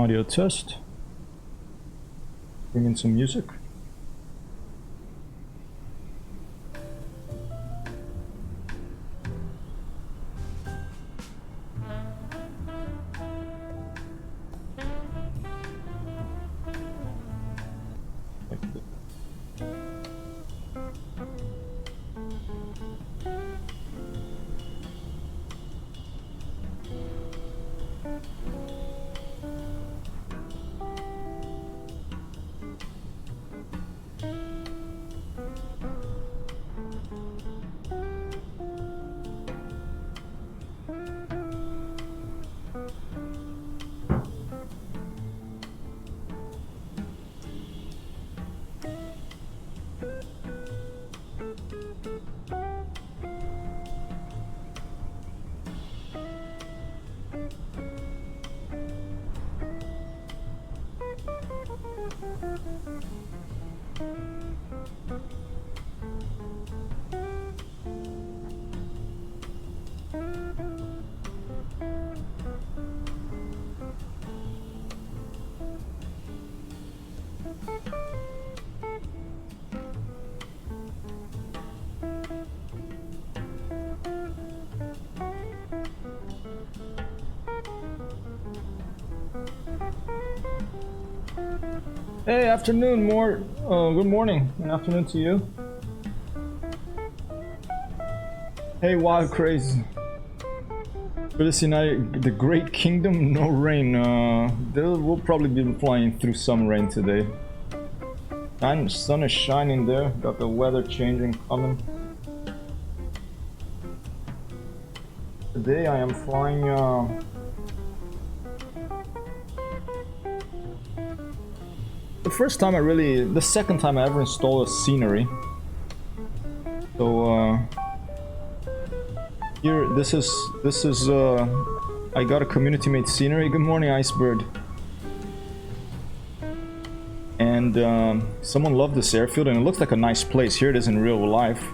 audio test. Bring in some music. Hey, afternoon, good morning and afternoon to you. Hey, Wild Craze. For this United, the Great Kingdom, no rain. We'll probably be flying through some rain today. Sun is shining there, got the weather changing coming. Today I am flying the second time I ever installed a scenery. So here, this is I got a community made scenery. Good morning, Icebird. And someone loved this airfield, and it looks like a nice place. Here it is in real life.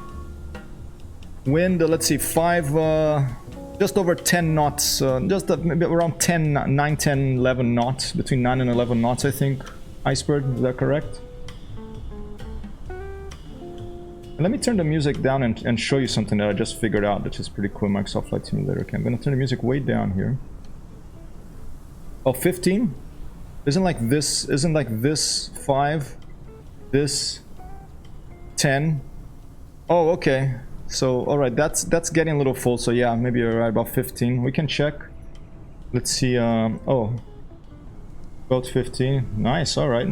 Wind, let's see, just over 10 knots, maybe around 9, 10, 11 knots, between 9 and 11 knots, I think. Iceberg, is that correct? Let me turn the music down and show you something that I just figured out, which is pretty cool. Microsoft Flight Simulator. Okay, I'm gonna turn the music way down here. Oh, 15? Isn't like this 5, this 10? Oh, okay. So, all right, that's getting a little full. So yeah, maybe you're right about 15. We can check. Let's see. Oh. About 15. Nice, alright.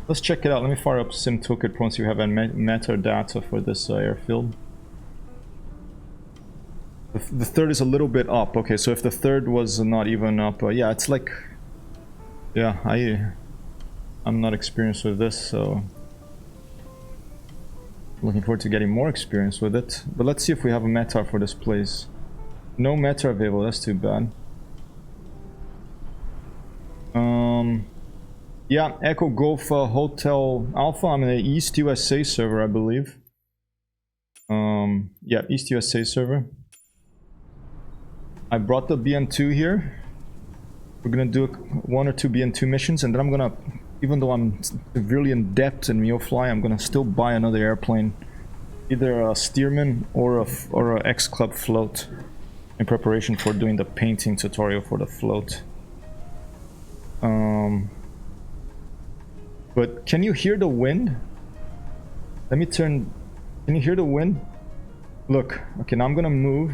Let's check it out. Let me fire up Sim Toolkit once you have a metadata for this airfield. The third is a little bit up. Okay, so if the third was not even up, yeah, it's like... Yeah, I'm not experienced with this, so... Looking forward to getting more experience with it. But let's see if we have a meta for this place. No meta available, that's too bad. Yeah, Echo Golf Hotel Alpha. I'm in the East USA server, I believe. Yeah, East USA server. I brought the BN-2 here. We're gonna do 1 or 2 BN-2 missions, and then I'm gonna, even though I'm severely in debt in Neofly, I'm gonna still buy another airplane, either a Stearman or a X Club float, in preparation for doing the painting tutorial for the float. But can you hear the wind? Let me turn... Can you hear the wind? Look, okay, now I'm gonna move.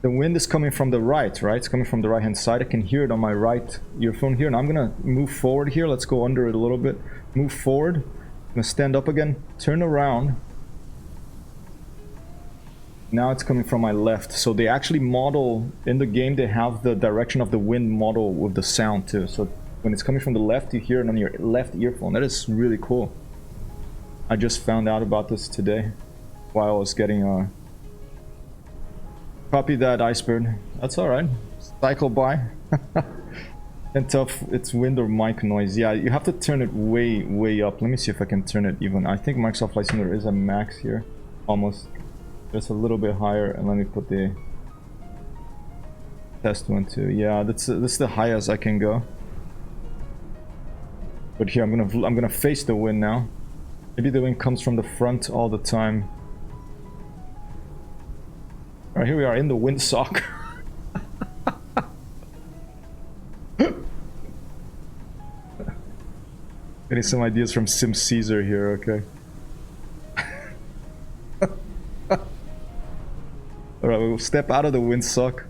The wind is coming from the right? It's coming from the right hand side. I can hear it on my right earphone here. And I'm gonna move forward here. Let's go under it a little bit. Move forward. I'm gonna stand up again. Turn around. Now it's coming from my left. So they actually model, in the game, they have the direction of the wind model with the sound too. So when it's coming from the left, you hear it on your left earphone. That is really cool. I just found out about this today while I was getting copy that, Iceberg. That's alright. Cycle by. Can't tell if it's wind or mic noise. Yeah, you have to turn it way up. Let me see if I can turn it even. I think Microsoft Flight Simulator is a max here. Almost. Just a little bit higher, and let me put the Test 1, 2. Yeah, this is the highest I can go. But here, I'm gonna face the wind now. Maybe the wind comes from the front all the time. Alright, here we are in the windsock. Getting some ideas from Sim Caesar here, okay. Alright, we'll step out of the windsock.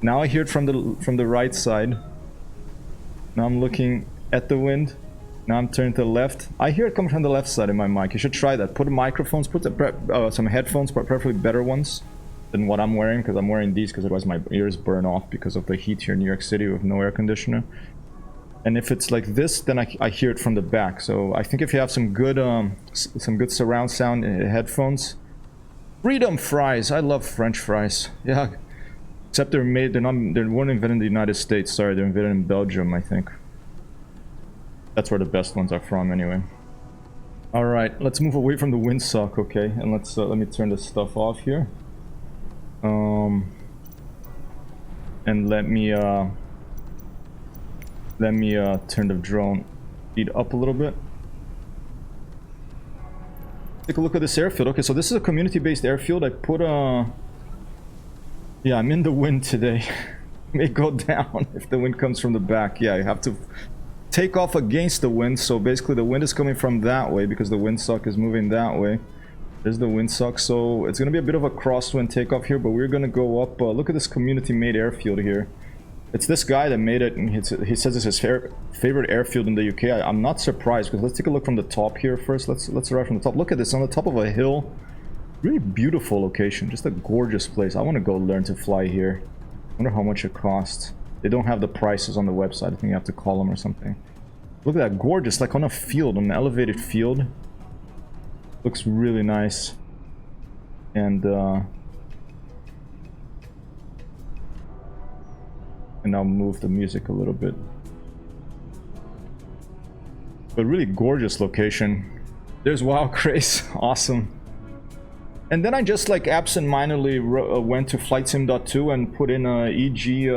Now I hear it from the right side. Now I'm looking at the wind. Now I'm turning to the left. I hear it coming from the left side in my mic. You should try that. Put microphones, put some headphones, but preferably better ones than what I'm wearing, because I'm wearing these because otherwise my ears burn off because of the heat here in New York City with no air conditioner. And if it's like this, then I hear it from the back. So I think if you have some good surround sound headphones. Freedom fries. I love French fries. Yeah, except they weren't invented in the United States. Sorry, they're invented in Belgium, I think. That's where the best ones are from, anyway. All right, let's move away from the windsock, okay? And let's let me turn this stuff off here. And let me turn the drone speed up a little bit. Take a look at this airfield. Okay, so this is a community-based airfield. I put yeah, I'm in the wind today. May go down if the wind comes from the back. Yeah, you have to take off against the wind. So basically the wind is coming from that way because the windsock is moving that way. There's the windsock. So it's going to be a bit of a crosswind takeoff here, but we're going to go up. Look at this community-made airfield here. It's this guy that made it, and he says it's his favorite airfield in the UK. I'm not surprised, because let's take a look from the top here first. Let's arrive from the top. Look at this, on the top of a hill. Really beautiful location, just a gorgeous place. I want to go learn to fly here. I wonder how much it costs. They don't have the prices on the website. I think you have to call them or something. Look at that, gorgeous, like on a field, on an elevated field. Looks really nice. And I'll move the music a little bit. But really gorgeous location. There's Wild Craze, awesome. And then I just like absent-mindedly went to flightsim.2 and put in EG,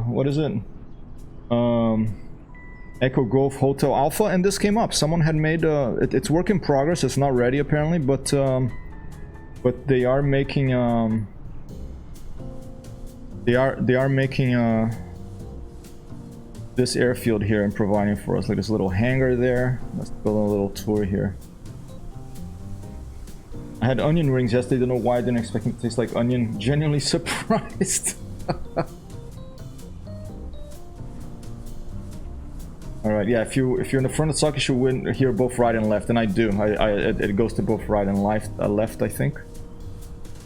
what is it? Echo Golf Hotel Alpha, and this came up. Someone had made it's work in progress. It's not ready apparently, but they are making they are making this airfield here and providing for us like this little hangar there. Let's go on a little tour here. I had onion rings yesterday. Don't know why I didn't expect them to taste like onion. Genuinely surprised. All right, yeah. If you're in the front of the sock, you should hear both right and left, and I do. It goes to both right and left. I think.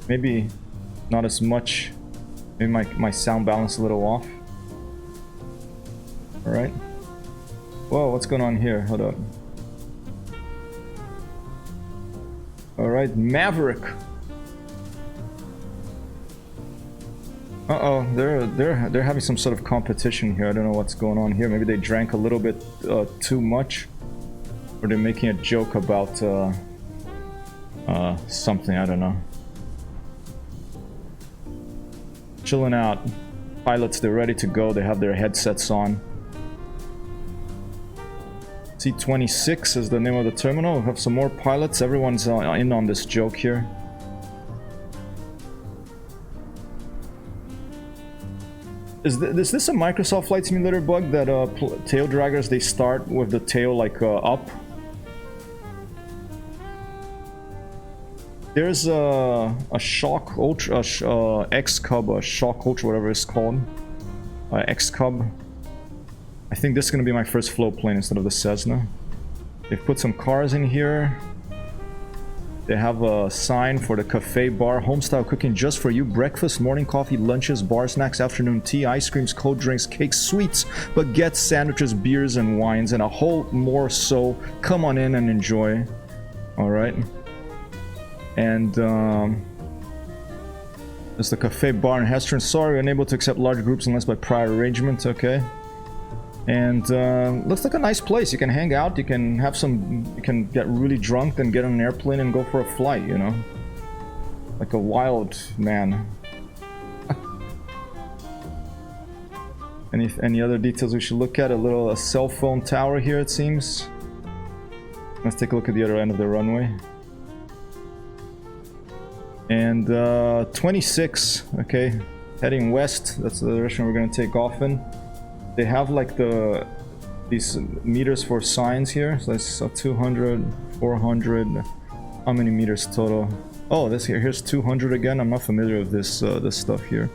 Maybe not as much. Maybe my sound balance a little off. All right. Whoa, what's going on here? Hold up. All right, Maverick. Uh-oh, they're having some sort of competition here. I don't know what's going on here. Maybe they drank a little bit too much, or they're making a joke about something. I don't know. Chilling out. Pilots, they're ready to go. They have their headsets on. C-26 is the name of the terminal. We have some more pilots. Everyone's in on this joke here. Is this a Microsoft Flight Simulator bug that tail draggers, they start with the tail like up? There's a Shock Ultra, X-Cub, a Shock Ultra, whatever it's called. X-Cub. I think this is going to be my first float plane instead of the Cessna. They've put some cars in here. They have a sign for the cafe bar. Homestyle cooking just for you. Breakfast, morning coffee, lunches, bar snacks, afternoon tea, ice creams, cold drinks, cakes, sweets, baguettes, sandwiches, beers, and wines, and a whole more so. Come on in and enjoy. Alright. And, there's the cafe bar in Hester. Sorry, unable to accept large groups unless by prior arrangement. Okay. And looks like a nice place. You can hang out, you can have some, you can get really drunk, then get on an airplane and go for a flight, you know? Like a wild man. Any other details we should look at? A little cell phone tower here, it seems. Let's take a look at the other end of the runway. And 26, okay, heading west. That's the direction we're gonna take off in. They have like these meters for signs here. So that's 200, 400. How many meters total? Oh, this here's 200 again. I'm not familiar with this stuff here.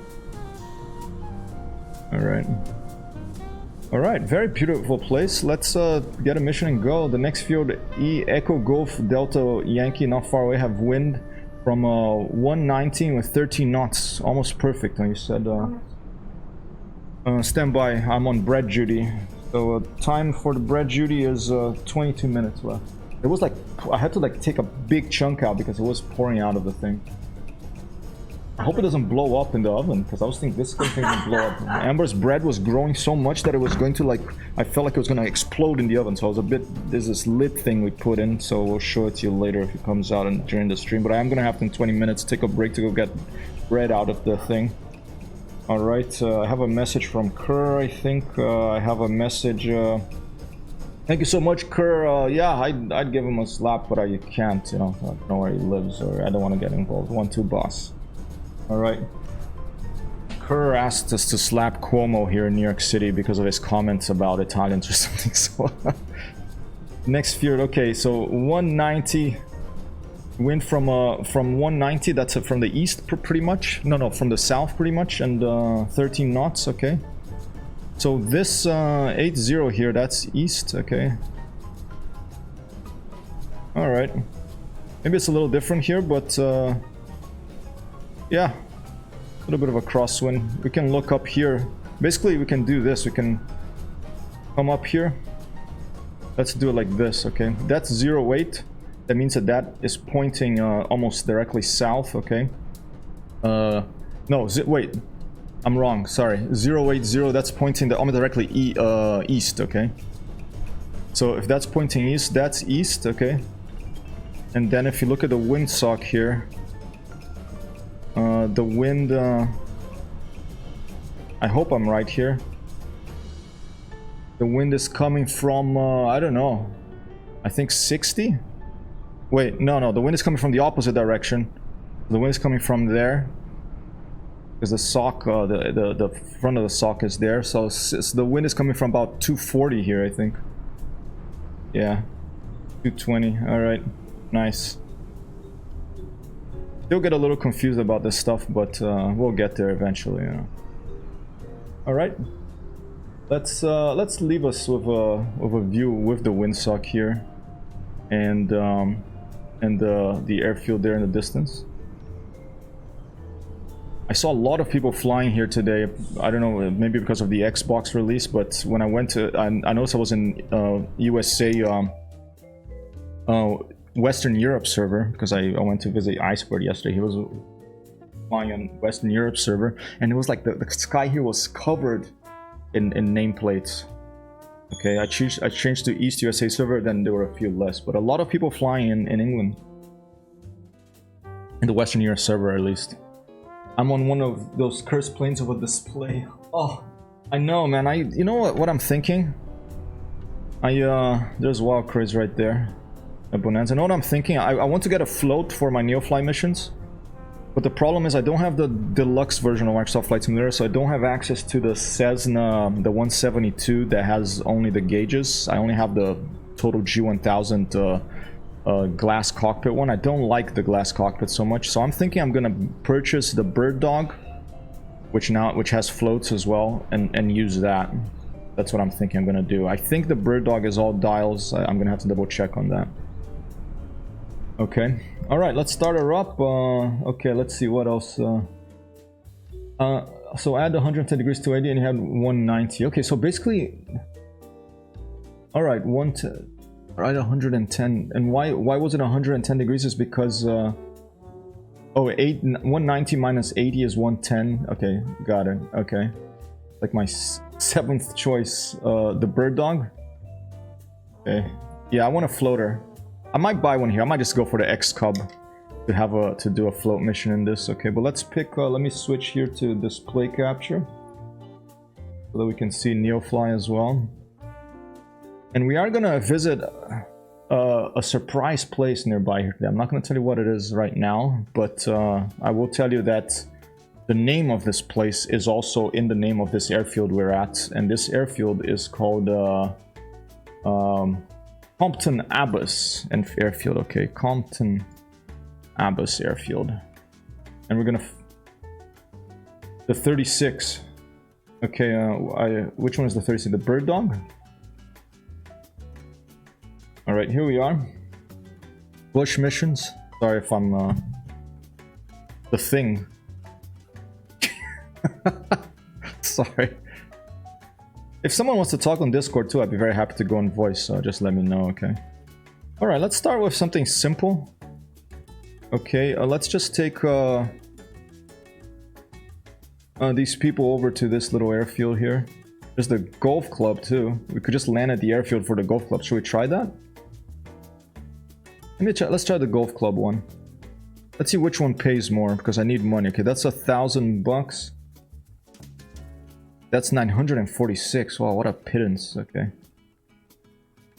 All right, very beautiful place. Let's get a mission and go. The next field, Echo Golf Delta Yankee, not far away. Have wind from 119 with 13 knots, almost perfect. And you said stand by. I'm on bread duty. So time for the bread duty is 22 minutes left. It was like I had to like take a big chunk out because it was pouring out of the thing. I hope it doesn't blow up in the oven, because I was thinking this thing would blow up. Amber's bread was growing so much that it was going to like, I felt like it was going to explode in the oven. So I was a bit, there's this lid thing we put in, so we'll show it to you later if it comes out during the stream. But I am going to have to in 20 minutes take a break to go get bread out of the thing. Alright, I have a message from Kerr, I think. I have a message, thank you so much, Kerr. Yeah, I'd give him a slap, but you can't, you know, I don't know where he lives, or I don't want to get involved. 1-2 boss. Alright. Kerr asked us to slap Cuomo here in New York City because of his comments about Italians or something. So next field, okay, so 190 wind from 190, that's from the east pretty much. No, from the south pretty much, and 13 knots, okay. So this 80 here, that's east, okay. Alright. Maybe it's a little different here, but yeah, a little bit of a crosswind. We can look up here. Basically, we can do this. We can come up here. Let's do it like this, okay? That's 08. That means that is pointing almost directly south, okay? No, wait. I'm wrong, sorry. 080, that's pointing almost directly east, okay? So if that's pointing east, that's east, okay? And then if you look at the windsock here, the wind, I hope I'm right here. The wind is coming from, I don't know, I think 60? Wait, no, the wind is coming from the opposite direction. The wind is coming from there. Because the sock, the front of the sock is there. So the wind is coming from about 240 here, I think. Yeah, 220, alright, nice. Still get a little confused about this stuff, but we'll get there eventually, you know. All right, let's leave us with a view with the windsock here, and the airfield there in the distance. I saw a lot of people flying here today. I don't know, maybe because of the Xbox release, but when I went to, I noticed I was in USA. Western Europe server, because I went to visit Icebird yesterday. He was flying on Western Europe server, and it was like the sky here was covered in nameplates. Okay, I changed to East USA server, then there were a few less, but a lot of people flying in England, in the Western Europe server at least. I'm on one of those cursed planes of a display. Oh, I know, man. You know what I'm thinking? There's Wild Craze right there. A Bonanza. You know what I'm thinking? I want to get a float for my Neofly missions, but the problem is I don't have the deluxe version of Microsoft Flight Simulator, so I don't have access to the Cessna, the 172 that has only the gauges. I only have the total G1000 glass cockpit one. I don't like the glass cockpit so much, so I'm thinking I'm gonna purchase the Bird Dog, which has floats as well, and use that. That's what I'm thinking I'm gonna do. I think the Bird Dog is all dials. I'm gonna have to double check on that. Okay, all right, let's start her up. Okay, let's see what else. So add 110 degrees to 80 and you have 190. Okay, so basically, all right, 110. And why was it 110 degrees? Is because 190 minus 80 is 110. Okay, got it. Okay, like my seventh choice, the Bird Dog. Okay, yeah, I want a floater. I might buy one here. I might just go for the X-Cub to do a float mission in this. Okay, but let's pick. Let me switch here to display capture. so that we can see Neofly as well. And we are gonna visit a surprise place nearby here today. I'm not gonna tell you what it is right now, but I will tell you that the name of this place is also in the name of this airfield we're at, and this airfield is called Compton Abbas and Airfield. Okay, Compton Abbas Airfield, and we're gonna the 36. Okay, which one is the 36? The bird dog. All right, here we are. Bush missions. Sorry if I'm the thing. Sorry. If someone wants to talk on Discord too, I'd be very happy to go in voice, so just let me know, okay? Alright, let's start with something simple. Okay, let's just take these people over to this little airfield here. There's the golf club too. We could just land at the airfield for the golf club. Should we try that? Let's try the golf club one. Let's see which one pays more, because I need money. Okay, that's $1,000. That's 946. Wow, what a pittance. Okay.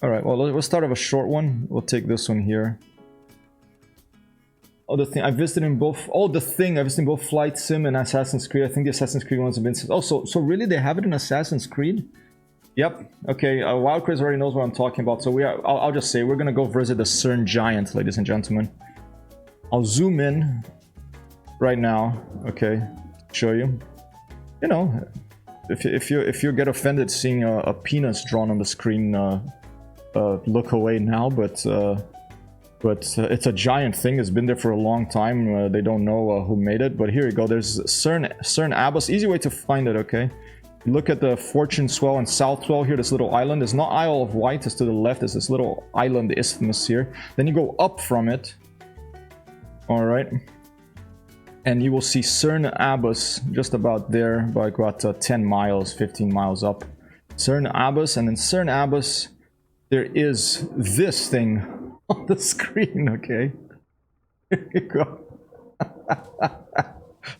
Alright, well, we'll start with a short one. We'll take this one here. Oh, the thing. I visited in both... Oh, the thing. I visited in both Flight Sim and Assassin's Creed. I think the Assassin's Creed ones have been... Oh, so really they have it in Assassin's Creed? Yep. Okay, Wild Chris already knows what I'm talking about. So I'll just say we're gonna go visit the CERN Giant, ladies and gentlemen. I'll zoom in right now. Okay, show you. You know, if you get offended seeing a penis drawn on the screen, look away now. But it's a giant thing. It's been there for a long time. They don't know who made it. But here you go. There's CERN Abbas. Easy way to find it. Okay. Look at the Fortune Swell and South Swell here, this little island. It's not Isle of Wight, it's to the left. It's this little island isthmus here. Then you go up from it. Alright. And you will see CERN Abbas just about there, by about 10 miles, 15 miles up. CERN Abbas, and then CERN Abbas, there is this thing on the screen, okay? Here you go.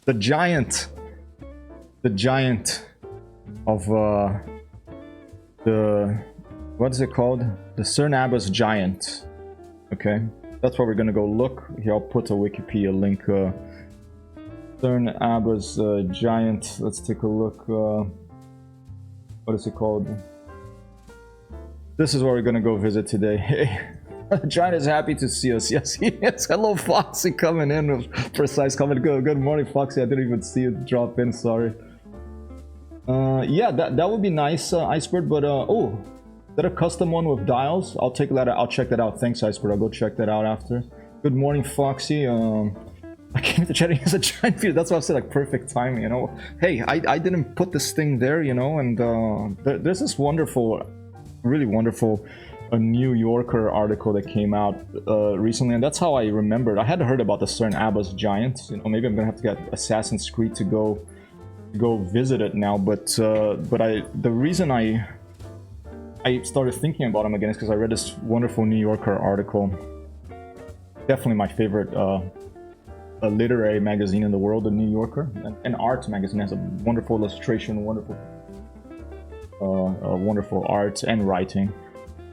The giant of the, what is it called? The CERN Abbas Giant. Okay, that's where we're gonna go look. Here, I'll put a Wikipedia link. CERN Abbas Giant. Let's take a look. What is it called? This is where we're gonna go visit today. Hey, Giant is happy to see us. Yes, he is. Hello, Foxy, coming in with precise comment. Good morning, Foxy. I didn't even see you drop in. Sorry. Yeah, that would be nice, Iceberg, but oh, is that a custom one with dials? I'll check that out. Thanks, Iceberg. I'll go check that out after. Good morning, Foxy. I came to chat against a giant feeder. That's why I said, like, perfect timing, you know. Hey, I didn't put this thing there, you know, and there's this wonderful, really wonderful New Yorker article that came out recently, and that's how I remembered. I had heard about the CERN Abbas Giant. You know, maybe I'm gonna have to get Assassin's Creed to go visit it now, but the reason I started thinking about him again is because I read this wonderful New Yorker article. Definitely my favorite a literary magazine in the world, the New Yorker. An art magazine, has a wonderful illustration, wonderful art and writing.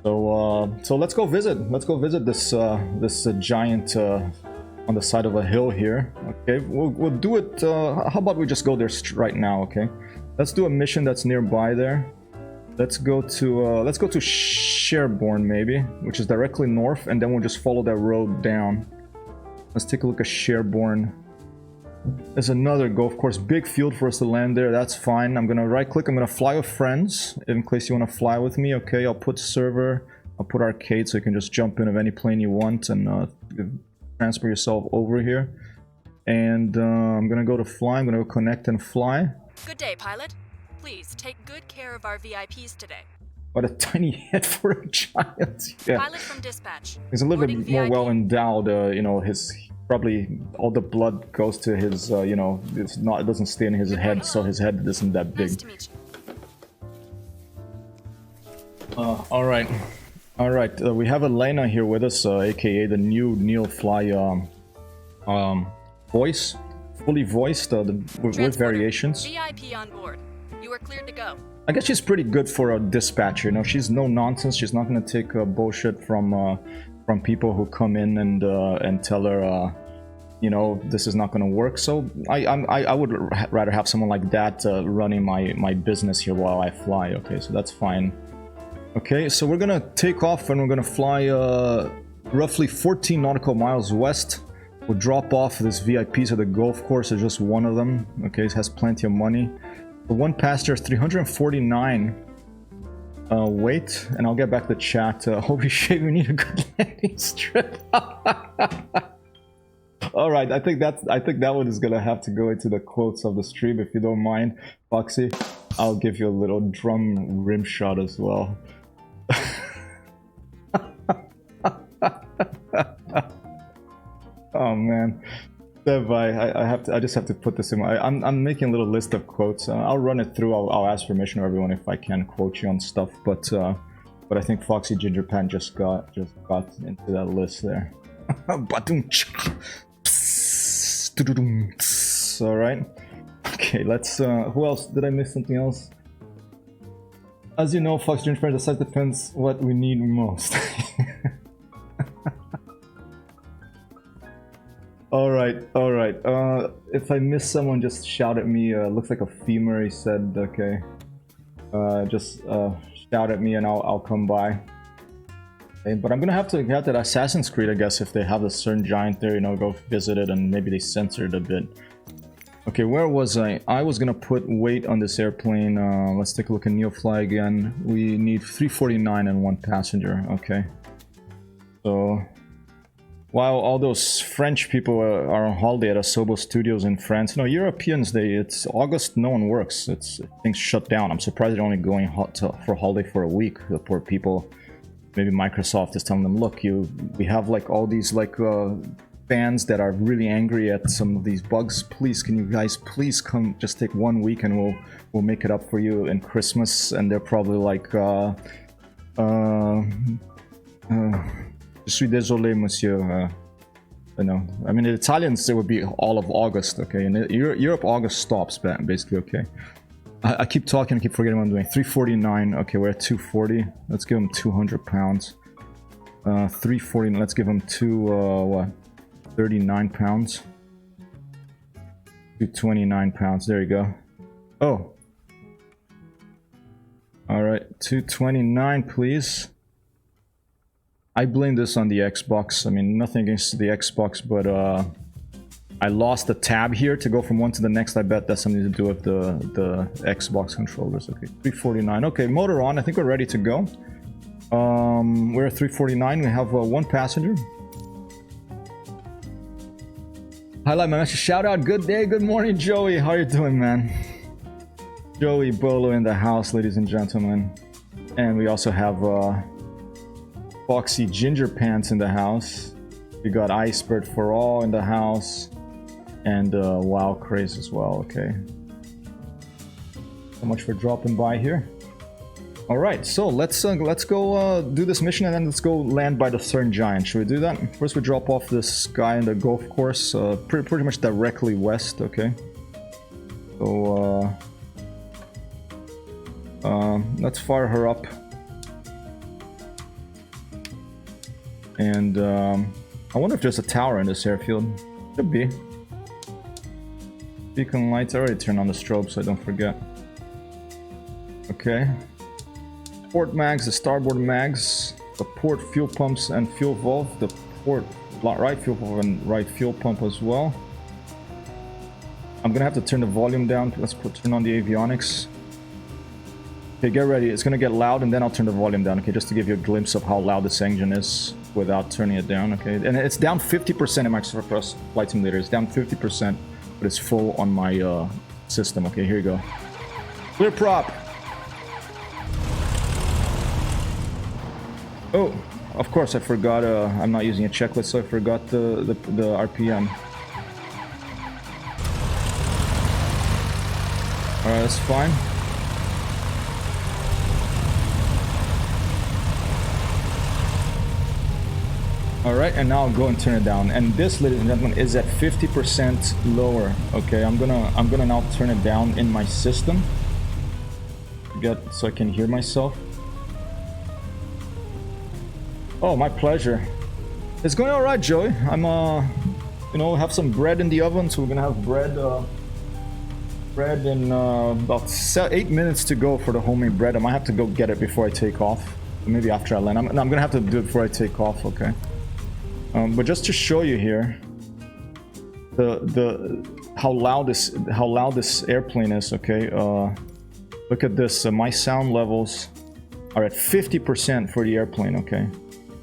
So let's go visit. Let's go visit this giant on the side of a hill here. Okay, we'll do it. How about we just go there right now? Okay, let's do a mission that's nearby there. Let's go to Sherborne maybe, which is directly north, and then we'll just follow that road down. Let's take a look at Sherborne. There's another golf course, big field for us to land there. That's fine. I'm gonna right click. I'm gonna fly with friends in case you want to fly with me. Okay, I'll put server. I'll put arcade so you can just jump in of any plane you want and transfer yourself over here. And I'm gonna go to fly. I'm gonna go connect and fly. Good day, pilot. Please take good care of our VIPs today. What a tiny head for a giant. Yeah. Pilot from dispatch. He's a little bit more well endowed. You know, his probably all the blood goes to his. You know, it doesn't stay in his head, so his head isn't that big. Nice to meet you. All right. We have Elena here with us, aka the new Neofly voice, fully voiced with variations. VIP on board. You are cleared to go. I guess she's pretty good for a dispatcher, you know, she's no nonsense. She's not gonna take bullshit from people who come in and tell her, you know, this is not gonna work. So I would rather have someone like that running my business here while I fly. Okay, so that's fine. Okay, so we're gonna take off and we're gonna fly roughly 14 nautical miles west. We'll drop off this VIP to the golf course. It's just one of them. Okay, it has plenty of money. The one passenger is 349 weight, and I'll get back to the chat. Holy shit, we need a good landing strip. All right, I think that one is gonna have to go into the quotes of the stream if you don't mind, Foxy. I'll give you a little drum rim shot as well. Oh man, Dev, I just have to put this in my. I'm making a little list of quotes. I'll run it through. I'll ask permission of everyone if I can quote you on stuff. But I think Foxy Ginger Pan just got into that list there. All right. Okay, let's. Who else? Did I miss something else? As you know, Foxy Ginger Pan, the size depends what we need most. All right. If I miss someone, just shout at me. Looks like a femur, he said. Okay. Just shout at me and I'll come by. Okay, but I'm gonna have to get that Assassin's Creed, I guess, if they have the CERN giant there, you know, go visit it and maybe they censor it a bit. Okay, where was I? I was gonna put weight on this airplane. Let's take a look at Neofly again. We need 349 and one passenger. Okay. So while all those French people are on holiday at Asobo Studios in France, you know, Europeans, it's August, no one works. Things shut down. I'm surprised they're only going for holiday for a week. The poor people. Maybe Microsoft is telling them, look, we have like all these like fans that are really angry at some of these bugs. Please, can you guys please come just take 1 week and we'll make it up for you in Christmas. And they're probably like, je suis désolé, monsieur. You know, I mean, the Italians, it would be all of August, okay? And Europe, August stops, basically, okay? I keep talking, I keep forgetting what I'm doing. 349, okay, we're at 240. Let's give them 200 pounds. 340, let's give them 39 pounds. 229 pounds, there you go. Oh. Alright, 229, please. I blame this on the Xbox. I mean, nothing against the Xbox, but I lost the tab here to go from one to the next. I bet that's something to do with the Xbox controllers. Okay, 349. Okay, motor on. I think we're ready to go. We're at 349. We have one passenger. Highlight my message. Shout out. Good day. Good morning, Joey. How you doing, man? Joey Bolo in the house, ladies and gentlemen. And we also have Foxy Ginger Pants in the house. We got Icebird for All in the house. And WoW Craze as well, okay. So much for dropping by here. Alright, so let's go do this mission and then let's go land by the CERN giant. Should we do that? First we drop off this guy in the golf course, pretty much directly west, okay. So let's fire her up. And I wonder if there's a tower in this airfield. Could be. Beacon lights, I already turned on the strobe so I don't forget. Okay. Port mags, the starboard mags, the port fuel pumps and fuel valve, the port right fuel pump and right fuel pump as well. I'm gonna have to turn the volume down. Let's turn on the avionics. Okay, get ready. It's gonna get loud and then I'll turn the volume down, okay, just to give you a glimpse of how loud this engine is without turning it down, okay. And it's down 50% in MSFS Flight Simulator. It's down 50%. But it's full on my system. Okay, here you go. Clear prop. Oh, of course I forgot. I'm not using a checklist, so I forgot the RPM. All right, that's fine. Alright, and now I'll go and turn it down. And this, ladies and gentlemen, is at 50% lower. Okay, I'm gonna now turn it down in my system. get so I can hear myself. Oh, my pleasure. It's going all right, Joey. I'm you know, have some bread in the oven, so we're gonna have bread in about 8 minutes to go for the homemade bread. I might have to go get it before I take off. Maybe after I land. I'm gonna have to do it before I take off, okay? But just to show you here, how loud this airplane is, okay? Look at this. My sound levels are at 50% for the airplane, okay?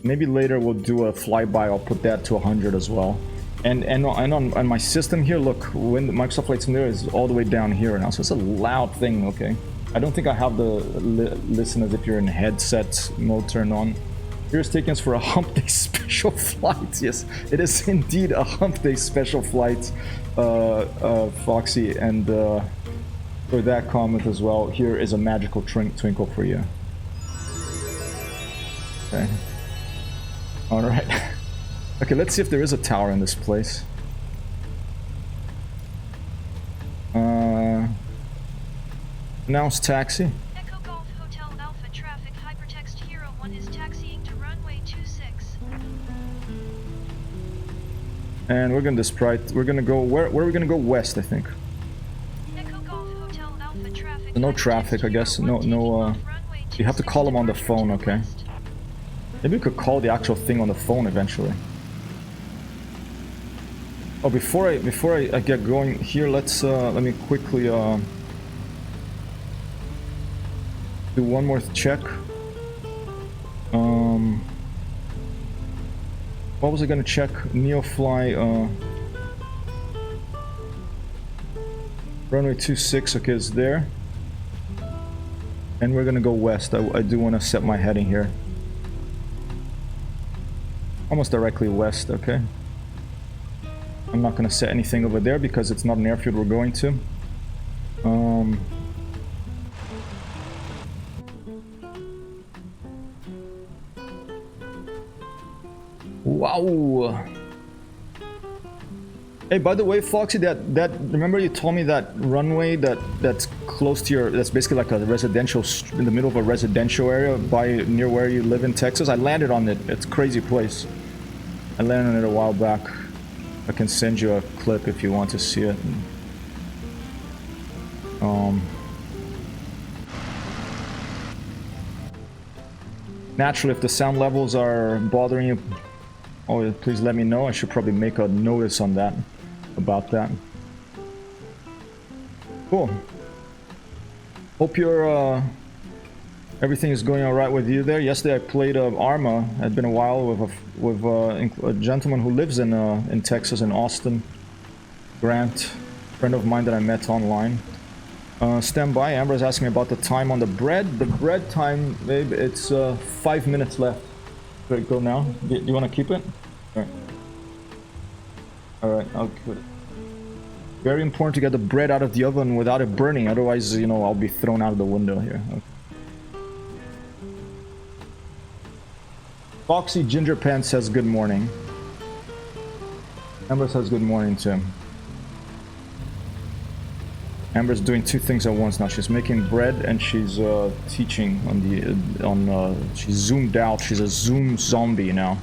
Maybe later we'll do a flyby. I'll put that to 100 as well. And on my system here, look, when the Microsoft Flight Simulator is all the way down here now, so it's a loud thing, okay? I don't think I have the listen as if you're in headset mode turned on. Here's taking us for a hump day special flight. Yes, it is indeed a hump day special flight, Foxy, and for that comment as well, here is a magical twinkle for you. Okay. All right. Okay, let's see if there is a tower in this place. Announce taxi. Echo Golf Hotel Alpha traffic hypertext Hero 1 is taxiing to runway 26. And we're gonna sprite. We're gonna go where are we gonna go? West, I think. Echo Golf Hotel Alpha traffic. No traffic, I guess. No. You have to call them on the phone, okay? Maybe we could call the actual thing on the phone eventually. Oh, before I get going here, let's let me quickly do one more check. What was I gonna check? Neofly runway 26, okay, it's there. And we're gonna go west. I do want to set my heading here. Almost directly west, okay. I'm not gonna set anything over there because it's not an airfield we're going to. Wow. Hey, by the way, Foxy, that remember you told me that runway that's close to your, that's basically like a residential, in the middle of a residential area near where you live in Texas. I landed on it. It's a crazy place. I landed on it a while back. I can send you a clip if you want to see it. Naturally, if the sound levels are bothering you, oh, please let me know. I should probably make a notice on that, about that. Cool. Hope you're everything is going all right with you there. Yesterday I played Arma. It had been a while with a gentleman who lives in Texas, in Austin. Grant, friend of mine that I met online. Stand by. Amber is asking about the time on the bread. The bread time, babe, it's 5 minutes left. Should I go now? Do you want to keep it? Alright. Alright, I'll keep it. Very important to get the bread out of the oven without it burning, otherwise, you know, I'll be thrown out of the window here. Okay. Foxy Ginger Pants says good morning. Amber says good morning too. Amber's doing two things at once now. She's making bread and she's teaching on she's zoomed out. She's a Zoom zombie now.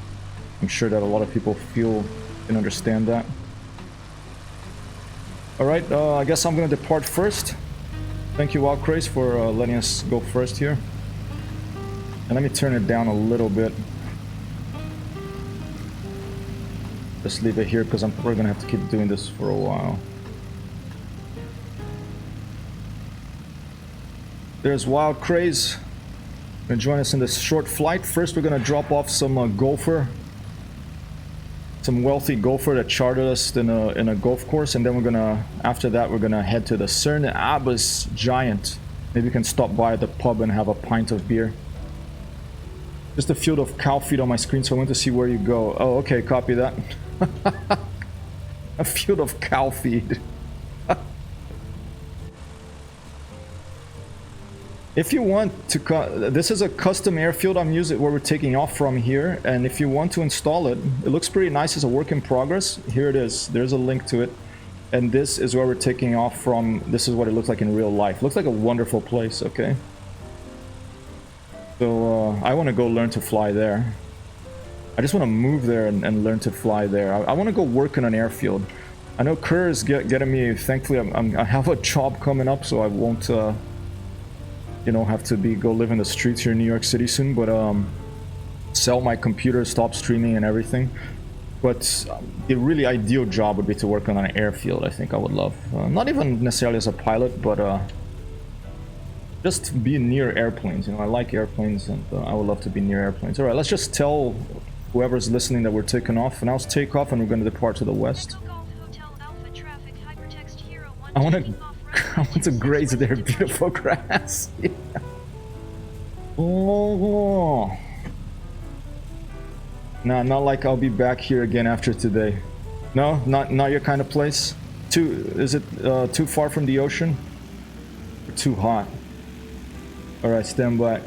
I'm sure that a lot of people can understand that. All right, I guess I'm gonna depart first. Thank you, Wild Craze, for letting us go first here. And let me turn it down a little bit. Just leave it here because we're gonna have to keep doing this for a while. There's Wild Craze. Gonna join us in this short flight. First, we're gonna drop off some golfer, some wealthy golfer that chartered us in a golf course, and then we're gonna, after that, we're gonna head to the CERN Abbas Giant. Maybe we can stop by at the pub and have a pint of beer. Just a field of cow feed on my screen, so I want to see where you go. Oh, okay, copy that. A field of cow feed. If you want to, this is a custom airfield I'm using where we're taking off from here, and if you want to install it, it looks pretty nice. It's a work in progress. Here it is. There's a link to it, and this is where we're taking off from. This is what it looks like in real life. Looks like a wonderful place. Okay, So I want to go learn to fly there. I just want to move there and learn to fly there. I want to go work on an airfield. I know Kerr is getting me. Thankfully, I have a job coming up, so I won't, you know, have to go live in the streets here in New York City soon. But sell my computer, stop streaming and everything. But the really ideal job would be to work on an airfield. I think I would love. Not even necessarily as a pilot, but just be near airplanes. You know, I like airplanes, and I would love to be near airplanes. All right, let's just tell whoever's listening that we're taking off. And now it's take off, and we're going to depart to the west. I want to graze their beautiful grass. Yeah. Oh. Nah, not like I'll be back here again after today. No, not your kind of place. Is it too far from the ocean? Or too hot? All right, stand by.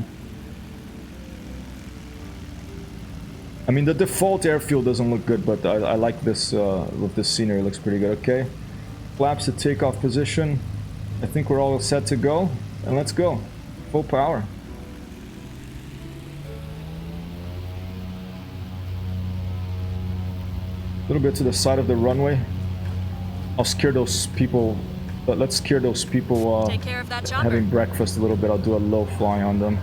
I mean, the default airfield doesn't look good, but I like this with this scenery. It looks pretty good. Okay, flaps to takeoff position. I think we're all set to go, and let's go. Full power. A little bit to the side of the runway. I'll scare those people. But let's scare those people Take care of that chopper. having breakfast a little bit. I'll do a low fly on them.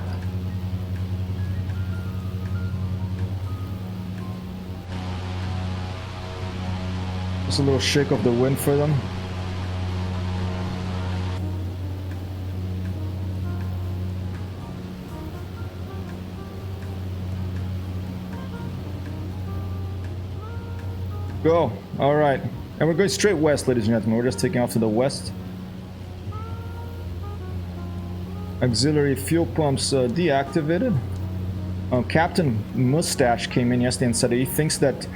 Just a little shake of the wind for them. Go. All right. And we're going straight west, ladies and gentlemen. We're just taking off to the west. Auxiliary fuel pumps deactivated. Captain Mustache came in yesterday and said that he thinks that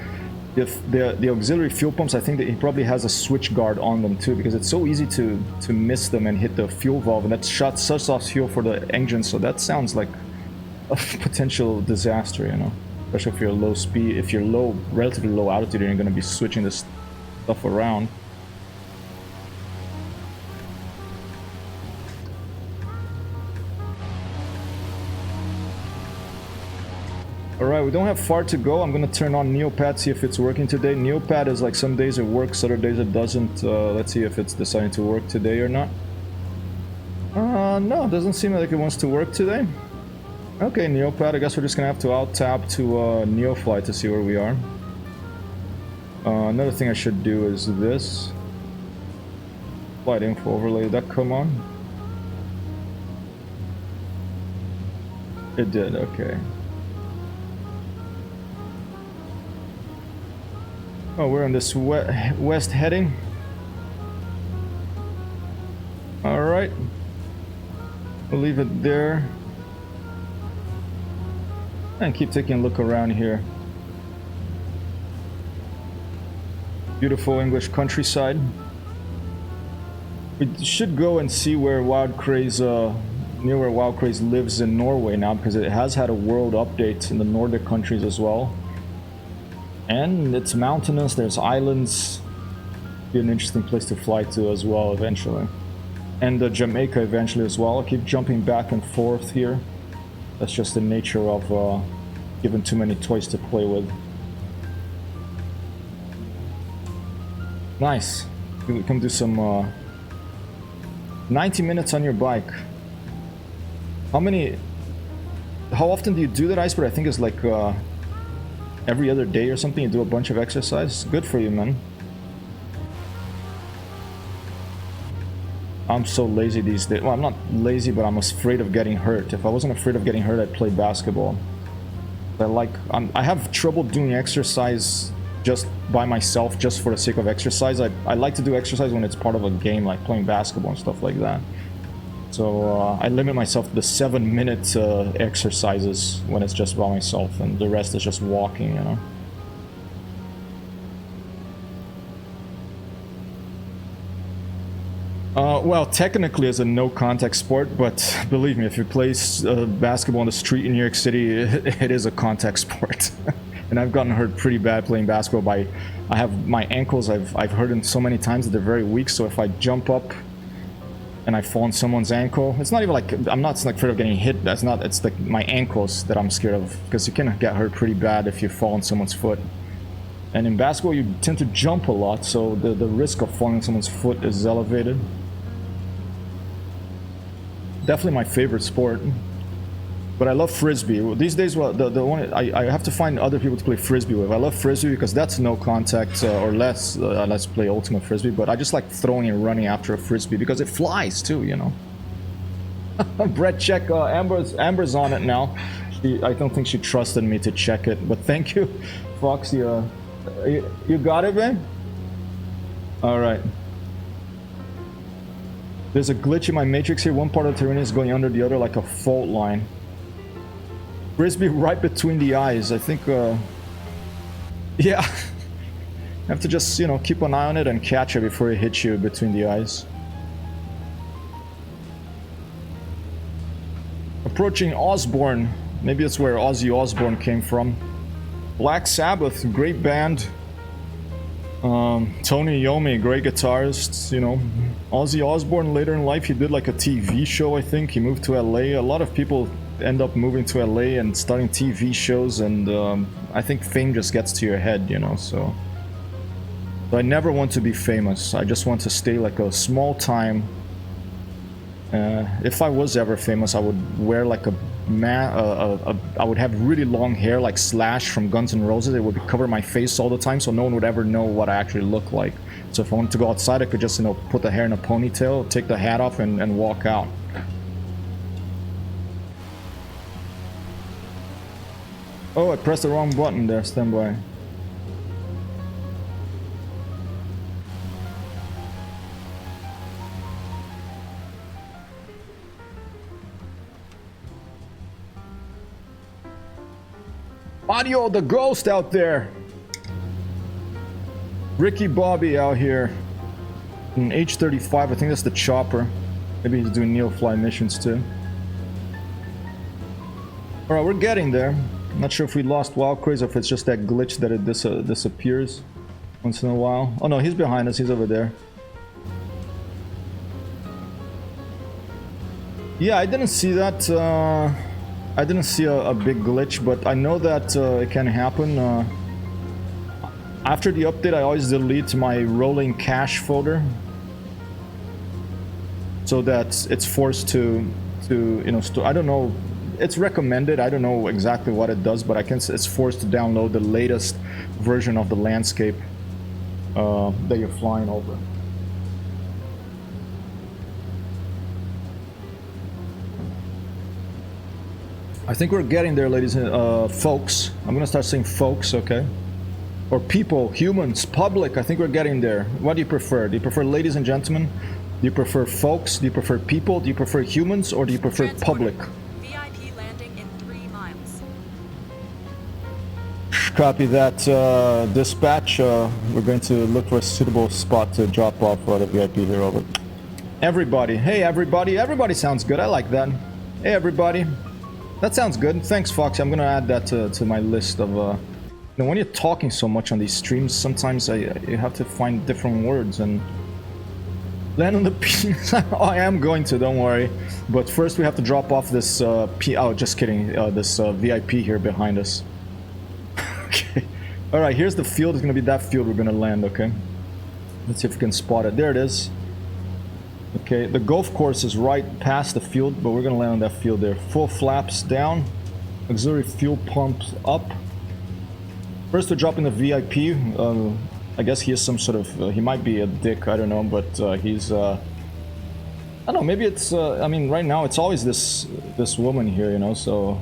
if the auxiliary fuel pumps, I think that he probably has a switch guard on them too, because it's so easy to miss them and hit the fuel valve, and that shuts off fuel for the engine. So that sounds like a potential disaster, you know, especially if you're low speed, if you're relatively low altitude, and you're going to be switching this stuff around. Alright, we don't have far to go. I'm gonna turn on Neopad, see if it's working today. Neopad is like some days it works, other days it doesn't. Let's see if it's deciding to work today or not. No, it doesn't seem like it wants to work today. Okay, Neopad, I guess we're just gonna have to out-tab to Neofly to see where we are. Another thing I should do is this. Flight info overlay, did that come on? It did, okay. Oh, we're on this west heading. Alright. We'll leave it there. And keep taking a look around here. Beautiful English countryside. We should go and see where Wild Craze, near where Wild Craze lives in Norway now, because it has had a world update in the Nordic countries as well. And it's mountainous, there's islands. Be an interesting place to fly to as well eventually. And Jamaica eventually as well. I'll keep jumping back and forth here. That's just the nature of given too many toys to play with. Nice. We can do some 90 minutes on your bike. How often do you do that, Iceberg? I think it's like every other day or something. You do a bunch of exercise. Good for you, man. I'm so lazy these days. Well, I'm not lazy, but I'm afraid of getting hurt. If I wasn't afraid of getting hurt, I'd play basketball. I have trouble doing exercise just by myself, just for the sake of exercise. I like to do exercise when it's part of a game, like playing basketball and stuff like that. So I limit myself to the 7-minute exercises when it's just by myself, and the rest is just walking, you know. Well, technically it's a no-contact sport, but believe me, if you play basketball on the street in New York City, it is a contact sport. And I've gotten hurt pretty bad playing basketball. I have my ankles, I've hurt them so many times that they're very weak, so if I jump up and I fall on someone's ankle. It's not even like, I'm not like afraid of getting hit. That's not, it's like my ankles that I'm scared of, because you can get hurt pretty bad if you fall on someone's foot. And in basketball, you tend to jump a lot, so the risk of falling on someone's foot is elevated. Definitely my favorite sport. But I love frisbee. These days, well, the one I have to find other people to play frisbee with. I love frisbee because that's no contact or less. Let's play ultimate frisbee. But I just like throwing and running after a frisbee because it flies too, you know. Brett, check. Amber's on it now. I don't think she trusted me to check it, but thank you, Foxy. You got it, man. All right. There's a glitch in my matrix here. One part of the terrain is going under the other like a fault line. Frisbee right between the eyes. I think, yeah. You have to just, you know, keep an eye on it and catch it before it hits you between the eyes. Approaching Osborne. Maybe that's where Ozzy Osbourne came from. Black Sabbath, great band. Tony Iommi, great guitarist, you know. Ozzy Osbourne later in life, he did like a TV show, I think. He moved to LA. A lot of people end up moving to LA and starting TV shows, and I think fame just gets to your head, you know, so I never want to be famous. I just want to stay like a small time. If I was ever famous, I would wear like I would have really long hair like Slash from Guns N' Roses. It would cover my face all the time, so no one would ever know what I actually look like. So if I wanted to go outside, I could just, you know, put the hair in a ponytail, take the hat off, and walk out. Oh, I pressed the wrong button there. Stand by. Audio, the ghost out there. Ricky Bobby out here. An H-35, I think that's the chopper. Maybe he's doing Neofly missions too. Alright, we're getting there. I'm not sure if we lost Wild Craze or if it's just that glitch that it disappears once in a while. Oh no, he's behind us, he's over there. Yeah, I didn't see that. I didn't see a big glitch, but I know that it can happen. After the update, I always delete my rolling cache folder, so that it's forced to you know, I don't know. It's recommended. I don't know exactly what it does, but it's forced to download the latest version of the landscape that you're flying over. I think we're getting there, ladies and folks. I'm gonna start saying folks, okay? Or people, humans, public. I think we're getting there. What do you prefer? Do you prefer ladies and gentlemen? Do you prefer folks? Do you prefer people? Do you prefer humans? Or do you prefer public? VIP landing in 3 miles. Copy that, dispatch. We're going to look for a suitable spot to drop off the VIP here. Over. Everybody. Hey, everybody. Everybody sounds good. I like that. Hey, everybody. That sounds good. Thanks, Foxy. I'm gonna add that to my list of. You know, when you're talking so much on these streams, sometimes you have to find different words and land on the penis. Oh, I am going to. Don't worry. But first, we have to drop off this. Oh, just kidding. This VIP here behind us. Okay. All right. Here's the field. It's gonna be that field we're gonna land. Okay. Let's see if we can spot it. There it is. Okay, the golf course is right past the field, but we're gonna land on that field there. Full flaps down, auxiliary fuel pumps up. First, we're dropping the VIP. I guess he is some sort of, he might be a dick, I don't know, but he's, I don't know, maybe it's, I mean, right now it's always this woman here, you know, so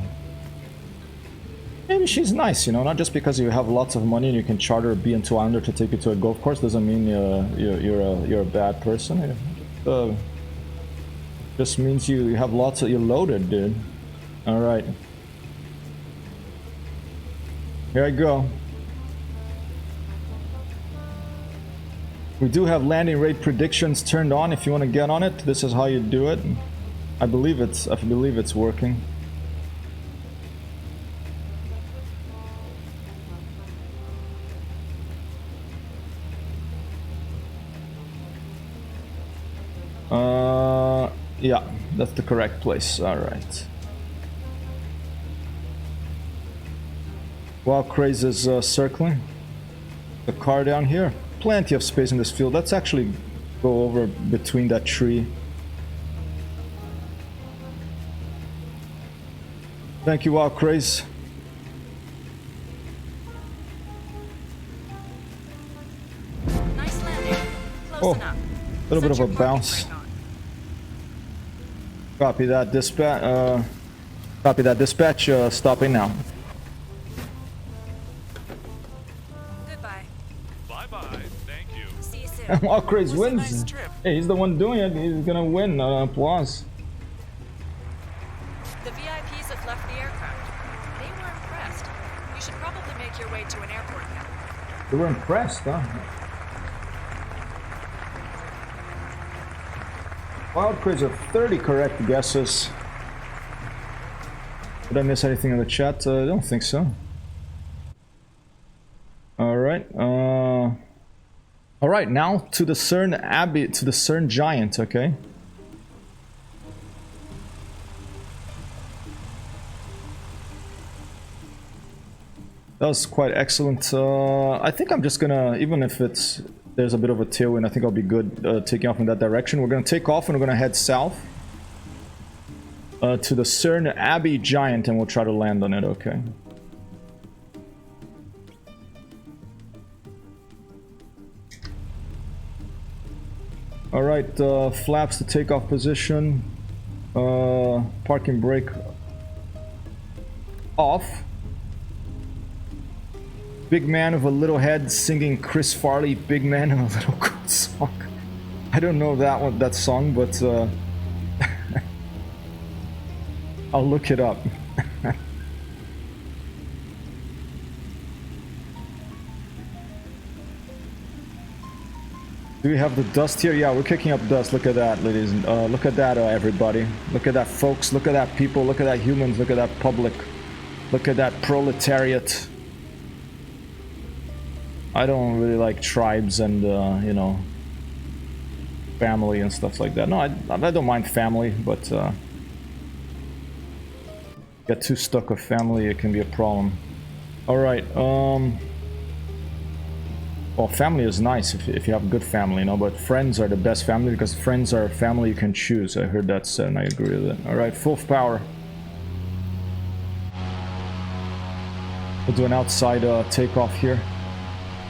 maybe she's nice, you know, not just because you have lots of money and you can charter a BN-2 Islander to take you to a golf course doesn't mean you're a bad person. Just means you have lots of, you're loaded, dude. All right. Here I go. We do have landing rate predictions turned on. If you want to get on it, this is how you do it. I believe it's working. Yeah, that's the correct place. All right. While Craze is circling. The car down here. Plenty of space in this field. Let's actually go over between that tree. Thank you, Wild Craze. Nice landing. Close Oh, enough. a little bit of Set a your parking bounce. brake on. Copy that, dispatch. Copy that, dispatch. Stopping now. Goodbye. Bye-bye. Thank you. See you soon. Wild Craze Was a wins. nice trip. Hey, he's the one doing it. He's gonna win. Applause. The VIPs have left the aircraft. They were impressed. You should probably make your way to an airport now. They were impressed, huh? Wild Craze have 30 correct guesses. Did I miss anything in the chat? I don't think so. Alright, alright, now to the CERN Abbey, to the CERN Giant, okay? That was quite excellent. I think I'm just gonna, even if there's a bit of a tailwind, I think I'll be good taking off in that direction. We're gonna take off and we're gonna head south to the CERN Abbey Giant, and we'll try to land on it, okay? Alright, flaps to takeoff position. Parking brake off. Big man with a little head singing Chris Farley, Big Man in a Little Goat song. I don't know that song, but I'll look it up. Do we have the dust here? Yeah, we're kicking up dust. Look at that, ladies. Look at that, everybody. Look at that, folks. Look at that, people. Look at that, humans. Look at that, public. Look at that, proletariat. I don't really like tribes and, you know, family and stuff like that. No, I don't mind family, but get too stuck with family, it can be a problem. Alright, well, family is nice if you have a good family, you know, but friends are the best family because friends are a family you can choose. I heard that said and I agree with it. Alright, full power. We'll do an outside takeoff here.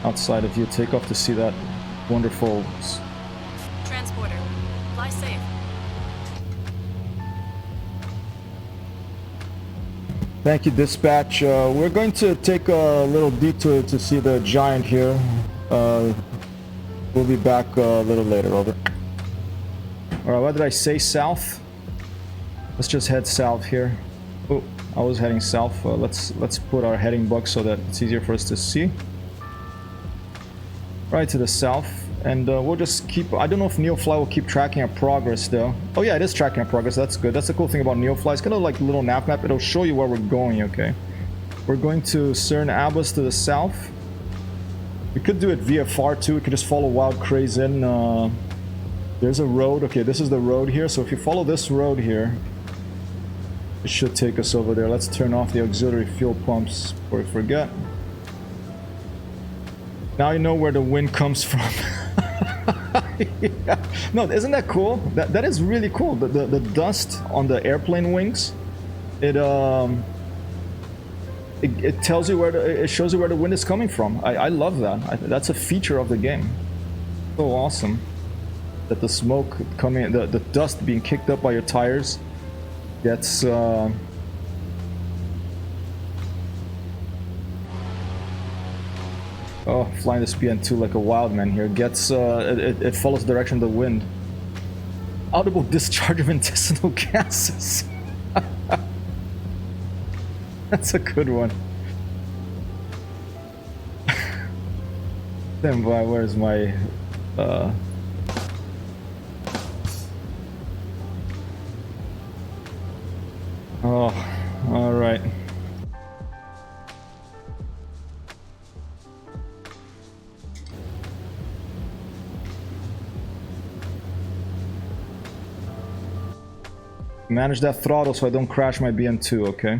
Outside of view takeoff to see that wonderful... Transporter, fly safe. Thank you, dispatch. We're going to take a little detour to see the giant here. We'll be back a little later, over. Alright, what did I say? South? Let's just head south here. Oh, I was heading south. Let's put our heading box so that it's easier for us to see. Right to the south, and we'll just keep... I don't know if Neofly will keep tracking our progress though. Oh yeah, it is tracking our progress. That's good. That's the cool thing about Neofly. It's kind of like a little nav map. It'll show you where we're going, okay? We're going to CERN Abbas to the south. We could do it via far too. We could just follow Wild Craze in. There's a road. Okay, this is the road here. So if you follow this road here, it should take us over there. Let's turn off the auxiliary fuel pumps before we forget. Now you know where the wind comes from. Yeah. No, isn't that cool? That is really cool. The dust on the airplane wings, it tells you it shows you where the wind is coming from. I love that. That's a feature of the game. So awesome that the smoke coming, the dust being kicked up by your tires gets. Oh, flying this BN-2 like a wild man here. Gets, it follows the direction of the wind. Audible discharge of intestinal gases. That's a good one. Stand by, where's my, Oh, alright. Manage that throttle so I don't crash my BN-2, okay?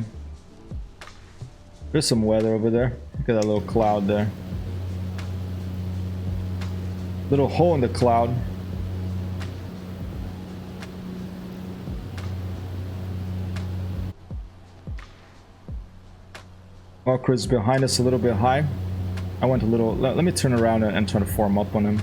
There's some weather over there. Look at that little cloud there. Little hole in the cloud. Walker is behind us a little bit high. I went a little... Let me turn around and try to form up on him.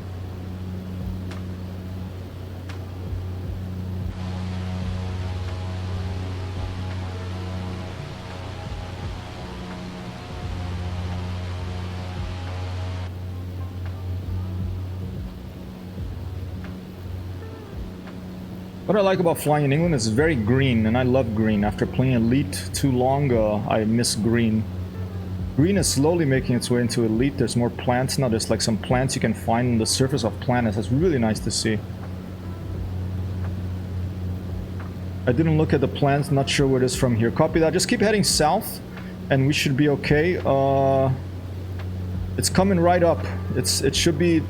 What I like about flying in England is it's very green, and I love green. After playing Elite too long, I miss green. Green is slowly making its way into Elite. There's more plants now. There's like some plants you can find on the surface of planets. That's really nice to see. I didn't look at the plants, not sure where it is from here. Copy that. Just keep heading south, and we should be okay. It's coming right up. It should be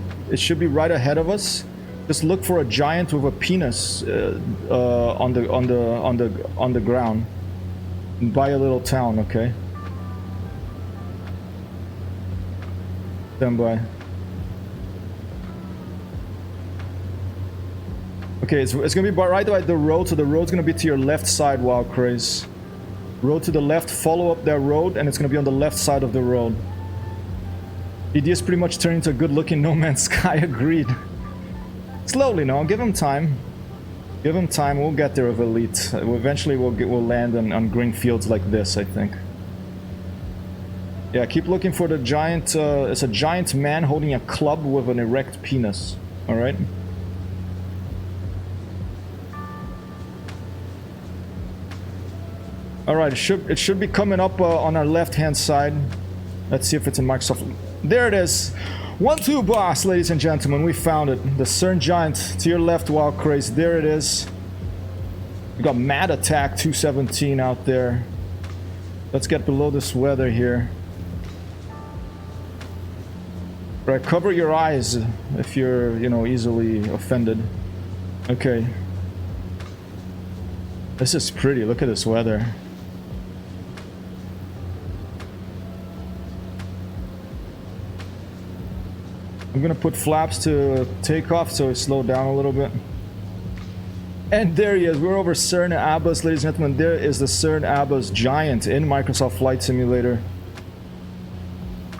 right ahead of us. Just look for a giant with a penis on the ground. By a little town, okay? Stand by. Okay, it's gonna be right by the road, so the road's gonna be to your left side, Wild Craze. Road to the left, follow up that road, and it's gonna be on the left side of the road. ED is pretty much turning into a good-looking No Man's Sky, agreed. Slowly, no. Give him time. Give him time. We'll get there with Elite. Eventually, we'll land on green fields like this, I think. Yeah, keep looking for the giant. It's a giant man holding a club with an erect penis. All right. All right. It should be coming up on our left-hand side. Let's see if it's in Microsoft. There it is. 1-2 boss, ladies and gentlemen, we found it. The CERN Giant to your left, Wild Craze. There it is. We got Mad Attack 217 out there. Let's get below this weather here. Right, cover your eyes if you're, easily offended. Okay. This is pretty. Look at this weather. I'm gonna put flaps to take off so it slowed down a little bit. And there he is. We're over CERN Abbas, ladies and gentlemen. There is the CERN Abbas Giant in Microsoft Flight Simulator.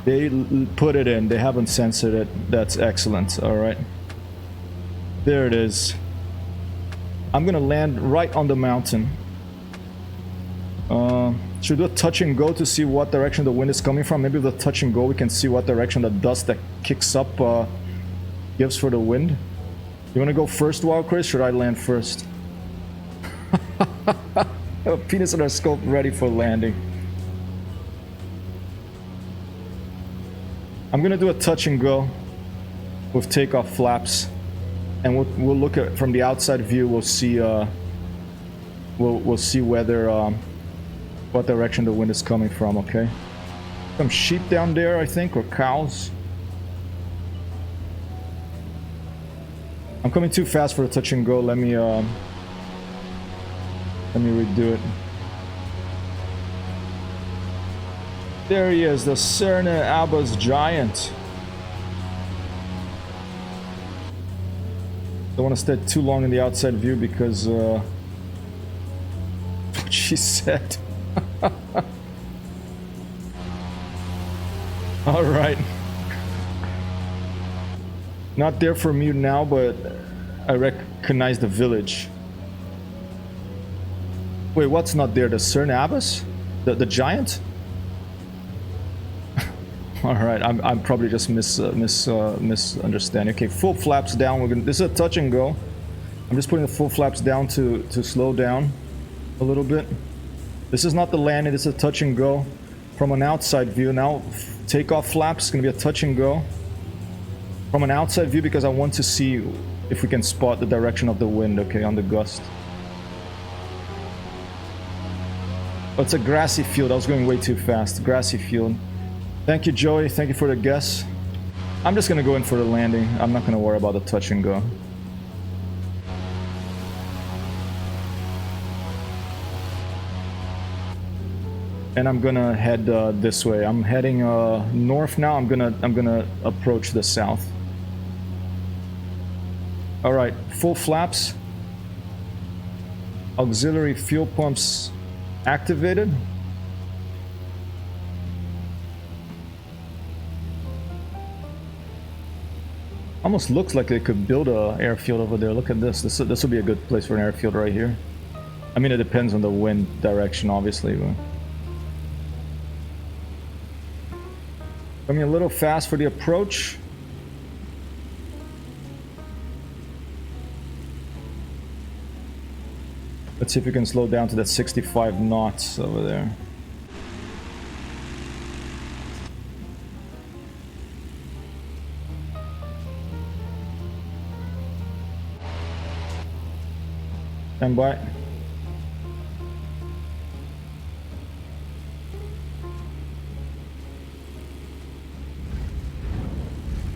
They put it in. They haven't censored it. That's excellent. All right. There it is. I'm gonna land right on the mountain. Should we do a touch and go to see what direction the wind is coming from? Maybe with the touch and go we can see what direction the dust that kicks up gives for the wind. You want to go first, Wild Chris? Should I land first? Penis on our scope ready for landing. I'm gonna do a touch and go with takeoff flaps, and we'll look at from the outside view. We'll see we'll see whether what direction the wind is coming from. Okay, some sheep down there, I think, or cows. I'm coming too fast for a touch and go. Let me redo it. There he is, the CERN Abbas Giant. Don't want to stay too long in the outside view because what she said. All right. Not there for me now, but I recognize the village. Wait, what's not there? The CERN Abbas? The giant? All right, I'm probably just misunderstanding. Okay, full flaps down. We're gonna. This is a touch and go. I'm just putting the full flaps down to slow down a little bit. This is not the landing. This is a touch and go from an outside view. Now, takeoff flaps is gonna be a touch and go from an outside view because I want to see if we can spot the direction of the wind. Okay, on the gust. Oh, it's a grassy field. I was going way too fast. Grassy field. Thank you, Joey. Thank you for the guess. I'm just gonna go in for the landing. I'm not gonna worry about the touch and go. and I'm gonna head this way. I'm heading north now. I'm gonna approach the south. All right, full flaps. Auxiliary fuel pumps activated. Almost looks like they could build a airfield over there. Look at this. This would be a good place for an airfield right here. I mean, it depends on the wind direction, obviously. But coming a little fast for the approach. Let's see if we can slow down to that 65 knots over there. Stand by.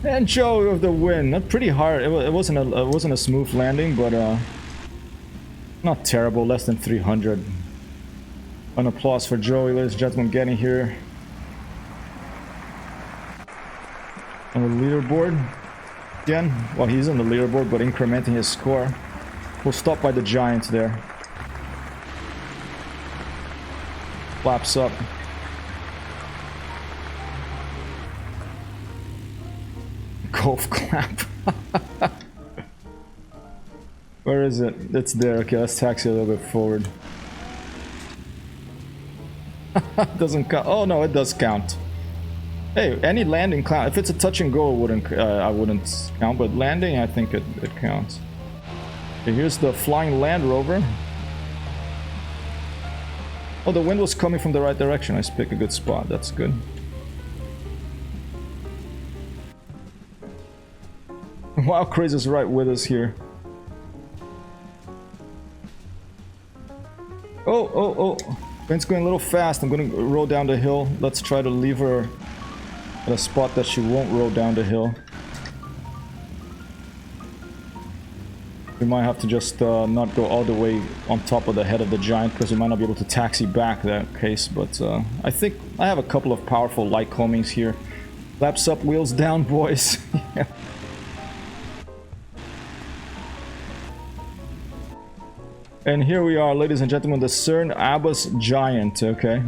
And show of the wind. Not pretty hard. It wasn't a smooth landing, but not terrible. Less than 300. An applause for Joey, ladies and gentlemen, getting here on the leaderboard again. Well, he's on the leaderboard, but incrementing his score. We'll stop by the Giants there. Flaps up. Golf clap. Where is it? It's there. Okay, let's taxi a little bit forward. Doesn't count. Oh no, it does count. Hey, any landing count. If it's a touch and go, I wouldn't count. But landing, I think it counts. Okay, here's the flying Land Rover. Oh, the wind was coming from the right direction. I picked a good spot. That's good. Wow, Crazy is right with us here. Oh. Wind's going a little fast. I'm going to roll down the hill. Let's try to leave her at a spot that she won't roll down the hill. We might have to just not go all the way on top of the head of the Giant because we might not be able to taxi back in that case. But I think I have a couple of powerful light combings here. Flaps up, wheels down, boys. Yeah. And here we are, ladies and gentlemen, the CERN Abbas Giant. Okay,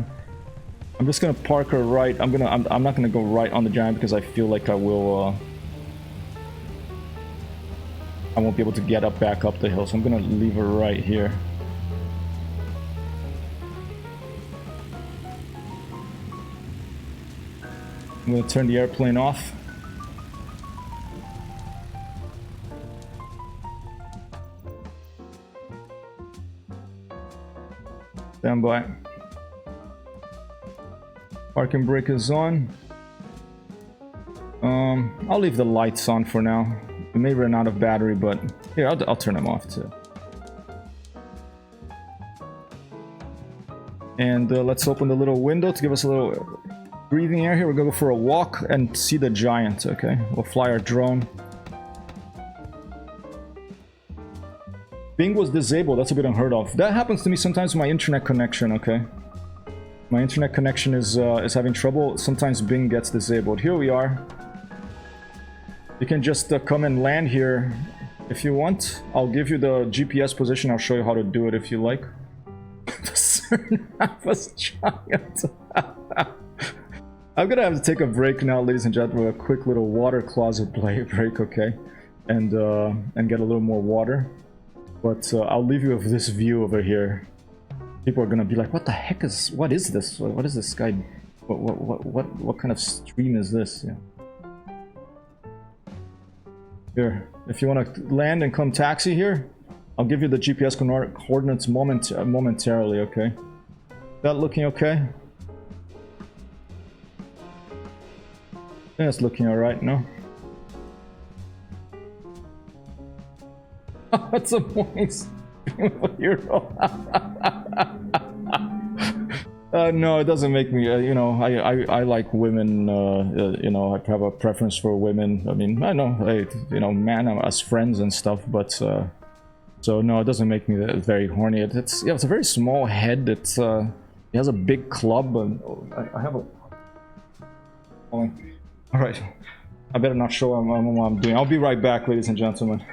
I'm just gonna park her right. I'm not gonna go right on the Giant because I feel like I won't be able to get back up the hill. So I'm gonna leave her right here. I'm gonna turn the airplane off. Stand by. Parking brake is on. I'll leave the lights on for now. We may run out of battery, but here, I'll turn them off too. And let's open the little window to give us a little breathing air here. We're gonna go for a walk and see the Giant, okay? We'll fly our drone. Bing was disabled. That's a bit unheard of. That happens to me sometimes with my internet connection, okay? My internet connection is having trouble. Sometimes Bing gets disabled. Here we are. You can just come and land here if you want. I'll give you the GPS position. I'll show you how to do it if you like. The CERN Abbas Giant. I'm gonna have to take a break now, ladies and gentlemen. A quick little water closet break, okay? And get a little more water. But I'll leave you with this view over here. People are gonna be like, "What the heck is? What is this? What is this guy? What kind of stream is this?" Yeah. Here, if you want to land and come taxi here, I'll give you the GPS coordinates momentarily. Okay. That looking okay? That's looking all right. No. That's a voice. No, it doesn't make me. You know, I like women. You know, I have a preference for women. I mean, I know, you know, man, us friends and stuff. But so no, it doesn't make me very horny. It's a very small head. It's He has a big club, but I have a... All right, I better not show him what I'm doing. I'll be right back, ladies and gentlemen.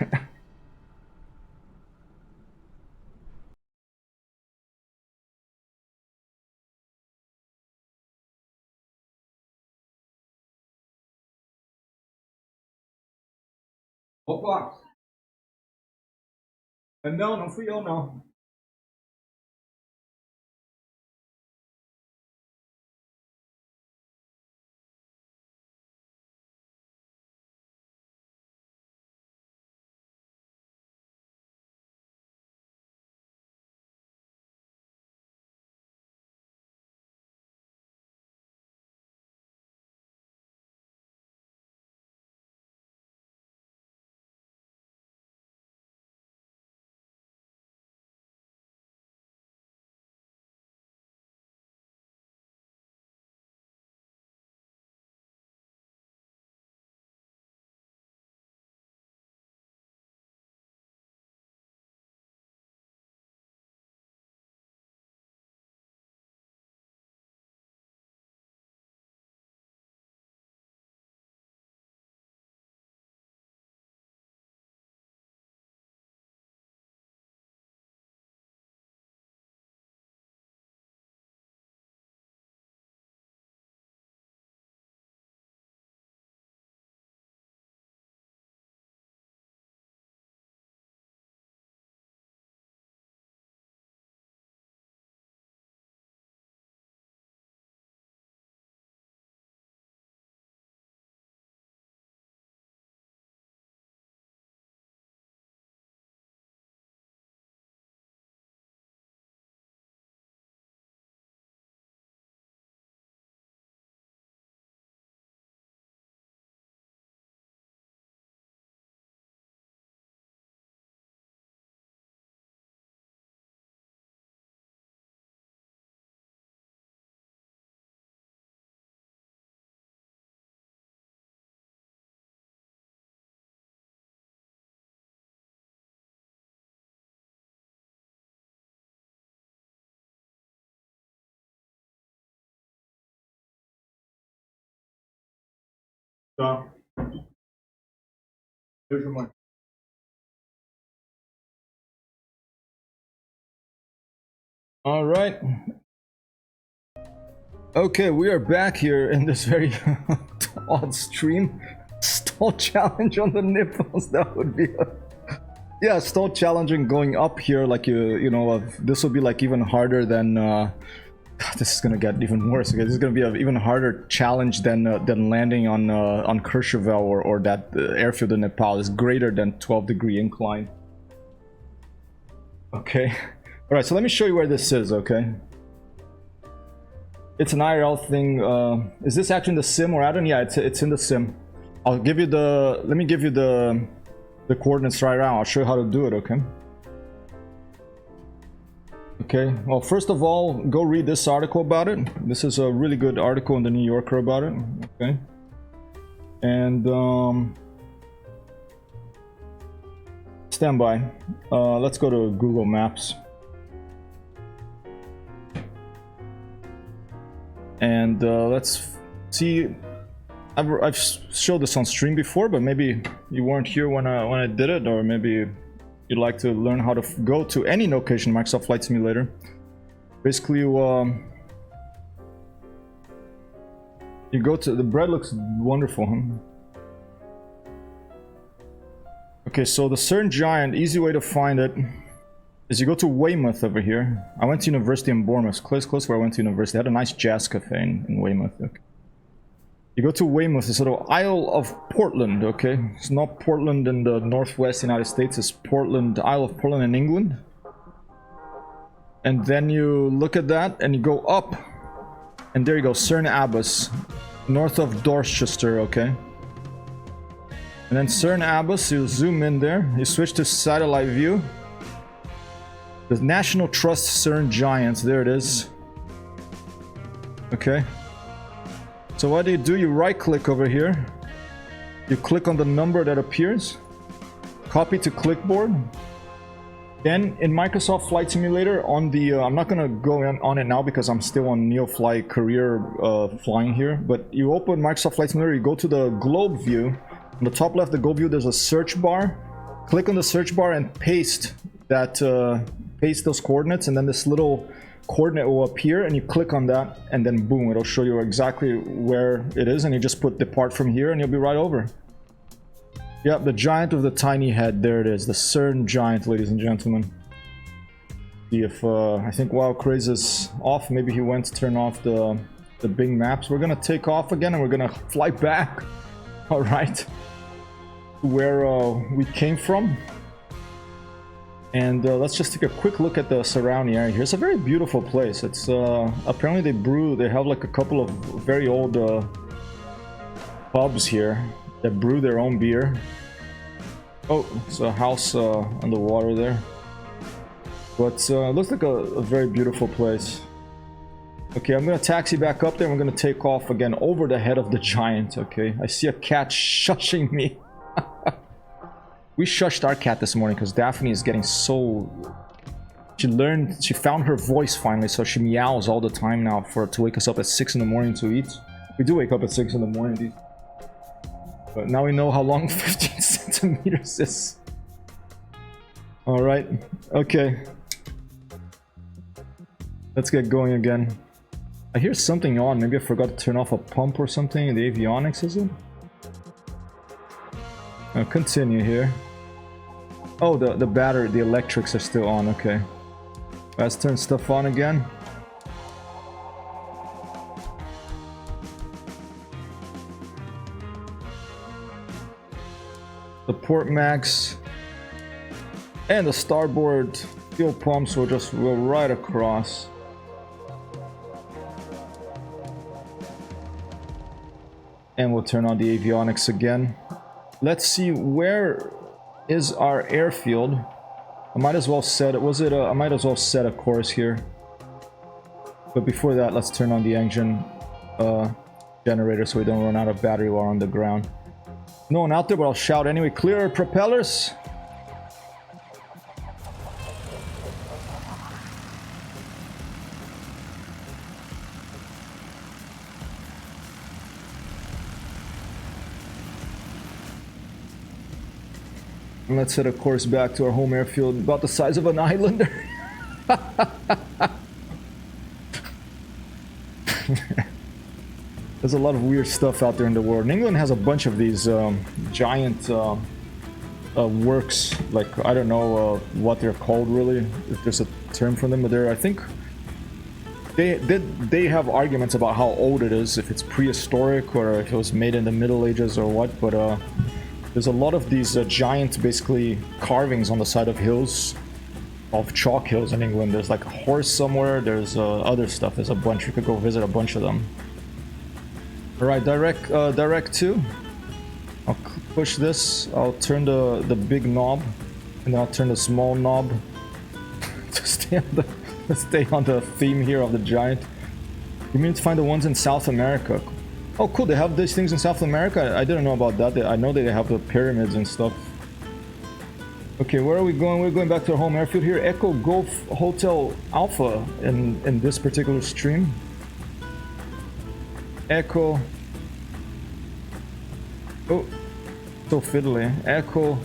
Opa! Não, não fui eu não. Tá. Beijo, mãe. All right. Okay, we are back here in this very odd stream. Stall challenge on the nipples. That would be a... Yeah, stall challenging going up here, like you know, this will be like even harder than this is gonna get even worse. Okay, this is gonna be an even harder challenge than landing on Courchevel or that airfield in Nepal. Is greater than 12-degree incline. Okay, all right. So let me show you where this is. Okay, it's an IRL thing. Is this actually in the sim or add-on? Yeah, it's in the sim. I'll give you the. Let me give you the coordinates right now. I'll show you how to do it. Okay. Okay, well, first of all, go read this article about it. This is a really good article in the New Yorker about it. Okay, and stand by. Let's go to Google Maps, and let's see. I've showed this on stream before, but maybe you weren't here when I did it, or maybe you'd like to learn how to go to any location in Microsoft Flight Simulator. Basically, you go to... The bread looks wonderful, huh? Okay, so the CERN Giant, easy way to find it is you go to Weymouth over here. I went to university in Bournemouth, close where I went to university. I had a nice jazz cafe in Weymouth. Okay. You go to Weymouth, it's sort of Isle of Portland, okay? It's not Portland in the northwest United States, it's Portland, Isle of Portland in England. And then you look at that and you go up. And there you go, CERN Abbas, north of Dorchester, okay? And then CERN Abbas, you zoom in there, you switch to satellite view. The National Trust CERN Giants, there it is. Okay. So what do? You right click over here, you click on the number that appears, copy to clipboard, Then in Microsoft Flight Simulator on the, I'm not gonna go on it now because I'm still on Neofly career flying here, but you open Microsoft Flight Simulator, you go to the globe view. On the top left, the globe view, there's a search bar. Click on the search bar and paste that, paste those coordinates, and then this little coordinate will appear, and you click on that, and then boom, it'll show you exactly where it is, and you just put depart from here, and you'll be right over. Yep, the giant with the tiny head. There it is. The CERN giant, ladies and gentlemen. See if, I think while Craze is off, maybe he went to turn off the Bing maps. We're gonna take off again and we're gonna fly back. Alright. Where we came from. And let's just take a quick look at the surrounding area here. It's a very beautiful place. It's, apparently they have like a couple of very old pubs here that brew their own beer. Oh, it's a house on the water there. But it looks like a very beautiful place. Okay, I'm gonna taxi back up there and we're gonna take off again over the head of the giant, okay? I see a cat shushing me. We shushed our cat this morning because Daphne is getting so... She found her voice finally, so she meows all the time now to wake us up at 6 in the morning to eat. We do wake up at 6 in the morning, but now we know how long 15 centimeters is. Alright, okay. Let's get going again. I hear something on. Maybe I forgot to turn off a pump or something. The avionics, is it? I'll continue here. Oh, the battery, the electrics are still on. Okay. Let's turn stuff on again. The port max and the starboard fuel pumps will just go right across. And we'll turn on the avionics again. Let's see, where is our airfield? I might as well set it. I might as well set a course here. But before that, let's turn on the engine generator so we don't run out of battery while on the ground. No one out there, but I'll shout anyway. Clear propellers. And let's set a course back to our home airfield, about the size of an islander. There's a lot of weird stuff out there in the world. And England has a bunch of these giant works, like, I don't know what they're called really, if there's a term for them, but I think they have arguments about how old it is, if it's prehistoric or if it was made in the Middle Ages or what, but there's a lot of these giant, basically, carvings on the side of hills, of chalk hills in England. There's like a horse somewhere, there's other stuff, there's a bunch, you could go visit a bunch of them. Alright, direct 2. I'll push this, I'll turn the big knob, and then I'll turn the small knob to stay on the theme here of the giant. You mean to find the ones in South America? Oh cool, they have these things in South America? I didn't know about that. I know they have the pyramids and stuff. Okay, where are we going? We're going back to our home airfield here. Echo Golf Hotel Alpha in this particular stream. Echo. Oh, so fiddly. Echo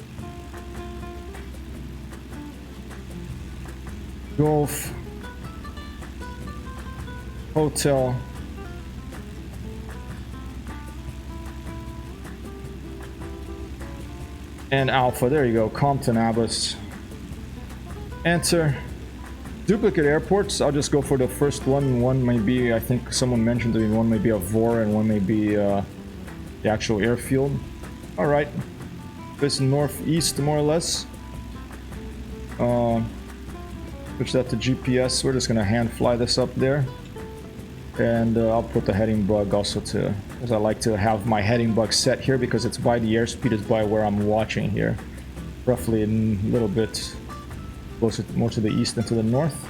Golf Hotel and Alpha. There you go. Compton, Abbas. Enter. Duplicate airports. I'll just go for the first one. One may be, I think someone mentioned to me, one may be a VOR and one may be the actual airfield. Alright. This northeast, more or less. Switch that to GPS. We're just going to hand fly this up there. And I'll put the heading bug also to, as I like to have my heading bug set here because it's by the airspeed, is by where I'm watching here. Roughly a little bit closer, more to the east than to the north.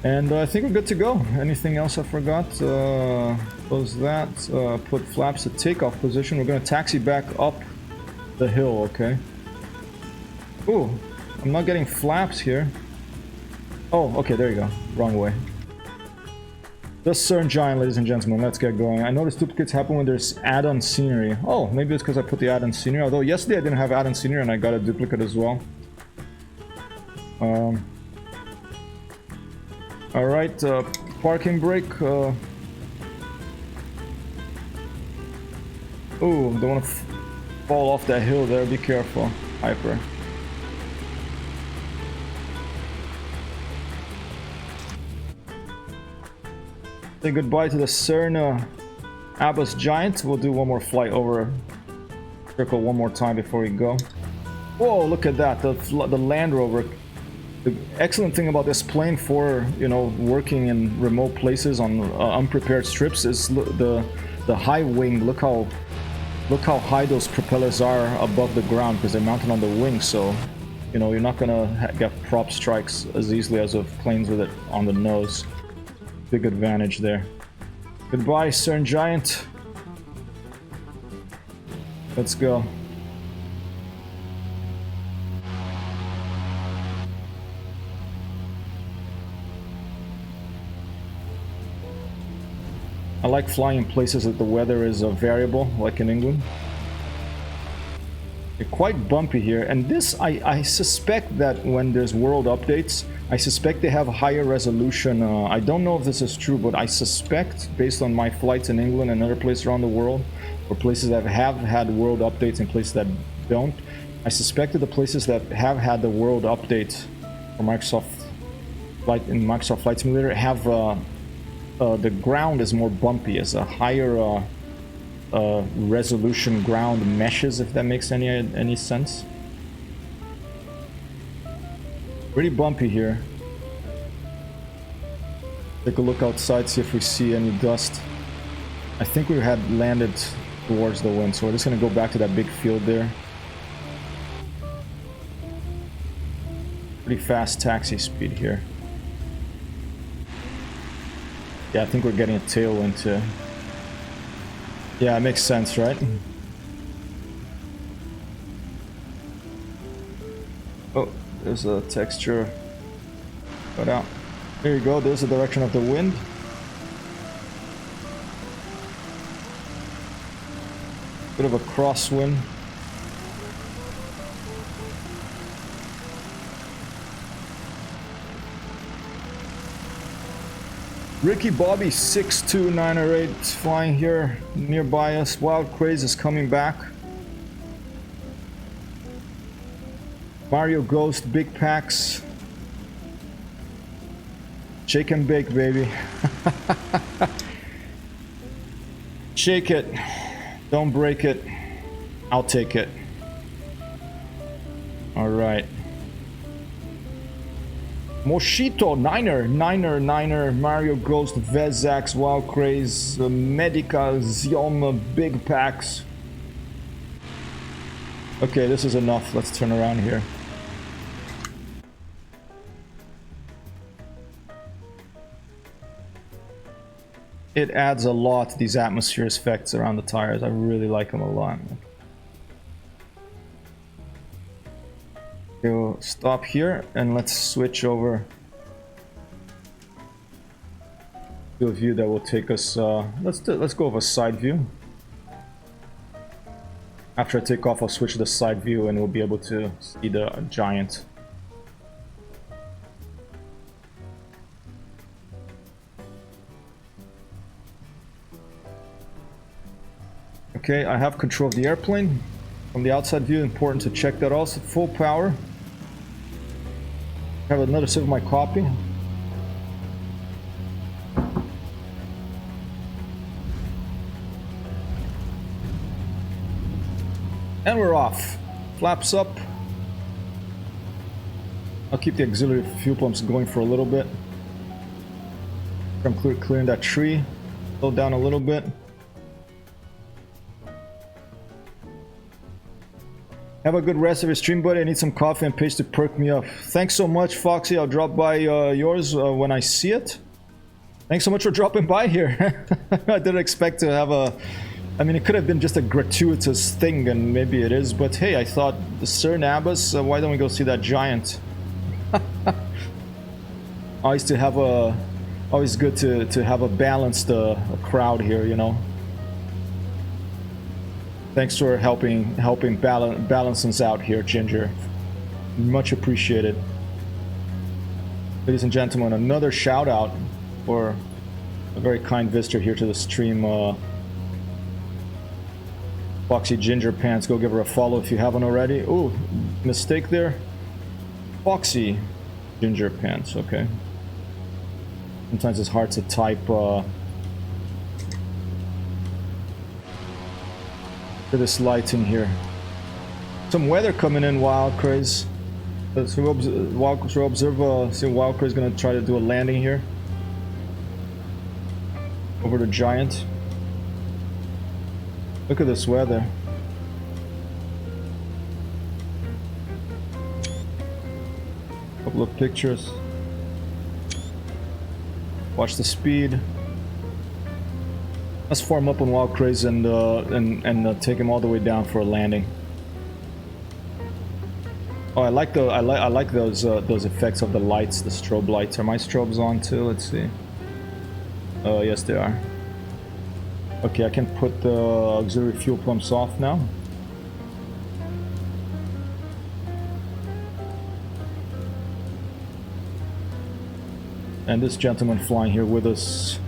And I think we're good to go. Anything else I forgot? Close that. Put flaps to takeoff position. We're going to taxi back up the hill, okay? Ooh, I'm not getting flaps here. Oh, okay, there you go. Wrong way. The CERN Giant, ladies and gentlemen. Let's get going. I noticed duplicates happen when there's add-on scenery. Oh, maybe it's because I put the add-on scenery. Although yesterday I didn't have add-on scenery and I got a duplicate as well. Alright, parking brake. Oh, don't want to fall off that hill there. Be careful, Hyper. Say goodbye to the CERN Abbas Giant. We'll do one more flight over. Circle one more time before we go. Whoa, look at that. The Land Rover. The excellent thing about this plane for, you know, working in remote places on unprepared strips is the high wing. Look how high those propellers are above the ground because they're mounted on the wing. So, you know, you're not gonna get prop strikes as easily as with planes with it on the nose. Big advantage there. Goodbye, CERN Giant. Let's go. I like flying in places that the weather is variable, like in England. They're quite bumpy here, and this, I suspect that when there's world updates, I suspect they have a higher resolution. I don't know if this is true, but I suspect, based on my flights in England and other places around the world, or places that have had world updates and places that don't, I suspect that the places that have had the world update for Microsoft Flight Simulator have the ground is more bumpy, as a higher resolution ground meshes, if that makes any sense. Pretty bumpy here. Take a look outside, see if we see any dust. I think we had landed towards the wind, so we're just gonna go back to that big field there. Pretty fast taxi speed here. Yeah, I think we're getting a tailwind too. Yeah, it makes sense, right? Oh, there's a texture cut out. There you go, there's the direction of the wind. Bit of a crosswind. Ricky Bobby 62908 flying here nearby us. Wild Craze is coming back. Mario Ghost, Big Packs. Shake and bake, baby. Shake it. Don't break it. I'll take it. Alright. Moshito, Niner, Mario Ghost, Vezax, Wild Craze, Medica, Xioma, Big Packs. Okay, this is enough. Let's turn around here. It adds a lot to these atmosphere effects around the tires. I really like them a lot. Okay, we'll stop here and let's switch over to a view that will take us. Let's go with a side view. After I take off, I'll switch to the side view and we'll be able to see the giant. Okay, I have control of the airplane. From the outside view, important to check that also. Full power. Have another sip of my coffee. And we're off. Flaps up. I'll keep the auxiliary fuel pumps going for a little bit. I'm clearing that tree. Slow down a little bit. Have a good rest of your stream, buddy. I need some coffee and paste to perk me up. Thanks so much, Foxy. I'll drop by yours when I see it. Thanks so much for dropping by here. I didn't expect to have a I mean, it could have been just a gratuitous thing, and maybe it is, but hey, I thought, Sir Abbas, why don't we go see that giant? Always good to have a balanced crowd here, you know. Thanks for helping balance us out here, Ginger. Much appreciated. Ladies and gentlemen, another shout out for a very kind visitor here to the stream. Foxy Ginger Pants, go give her a follow if you haven't already. Ooh, mistake there. Foxy Ginger Pants, okay. Sometimes it's hard to type to this light in here. Some weather coming in, Wild Craze. So we'll observe, see Wild Craze gonna try to do a landing here. Over the giant. Look at this weather. Couple of pictures. Watch the speed. Let's form up on Wild Craze and take him all the way down for a landing. Oh, I like those effects of the lights, the strobe lights. Are my strobes on too? Let's see. Oh, yes, they are. Okay, I can put the auxiliary fuel pumps off now. And this gentleman flying here with us.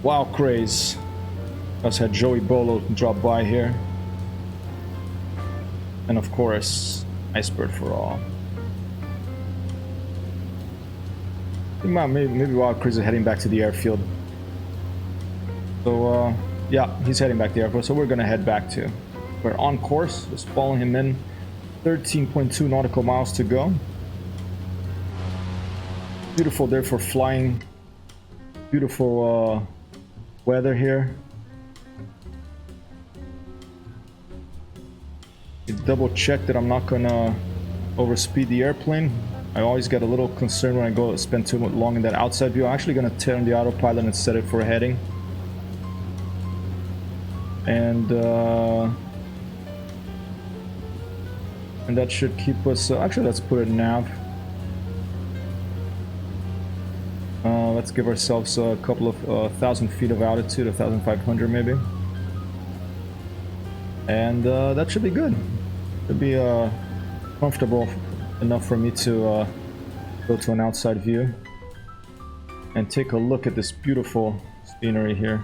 Wow, Craze. Let's had Joey Bolo drop by here. And of course, Icebird for all. Maybe Wild Craze is heading back to the airfield. So, yeah, he's heading back to the airfield, so we're gonna head back to. We're on course, just following him in. 13.2 nautical miles to go. Beautiful there for flying. Beautiful weather here. Double check that I'm not gonna overspeed the airplane. I always get a little concerned when I go spend too long in that outside view. I'm actually gonna turn the autopilot and set it for heading. And that should keep us... actually, let's put it nav. Let's give ourselves a couple of 1,000 feet of altitude, 1,500 maybe. And that should be good. Should be comfortable enough for me to go to an outside view and take a look at this beautiful scenery here.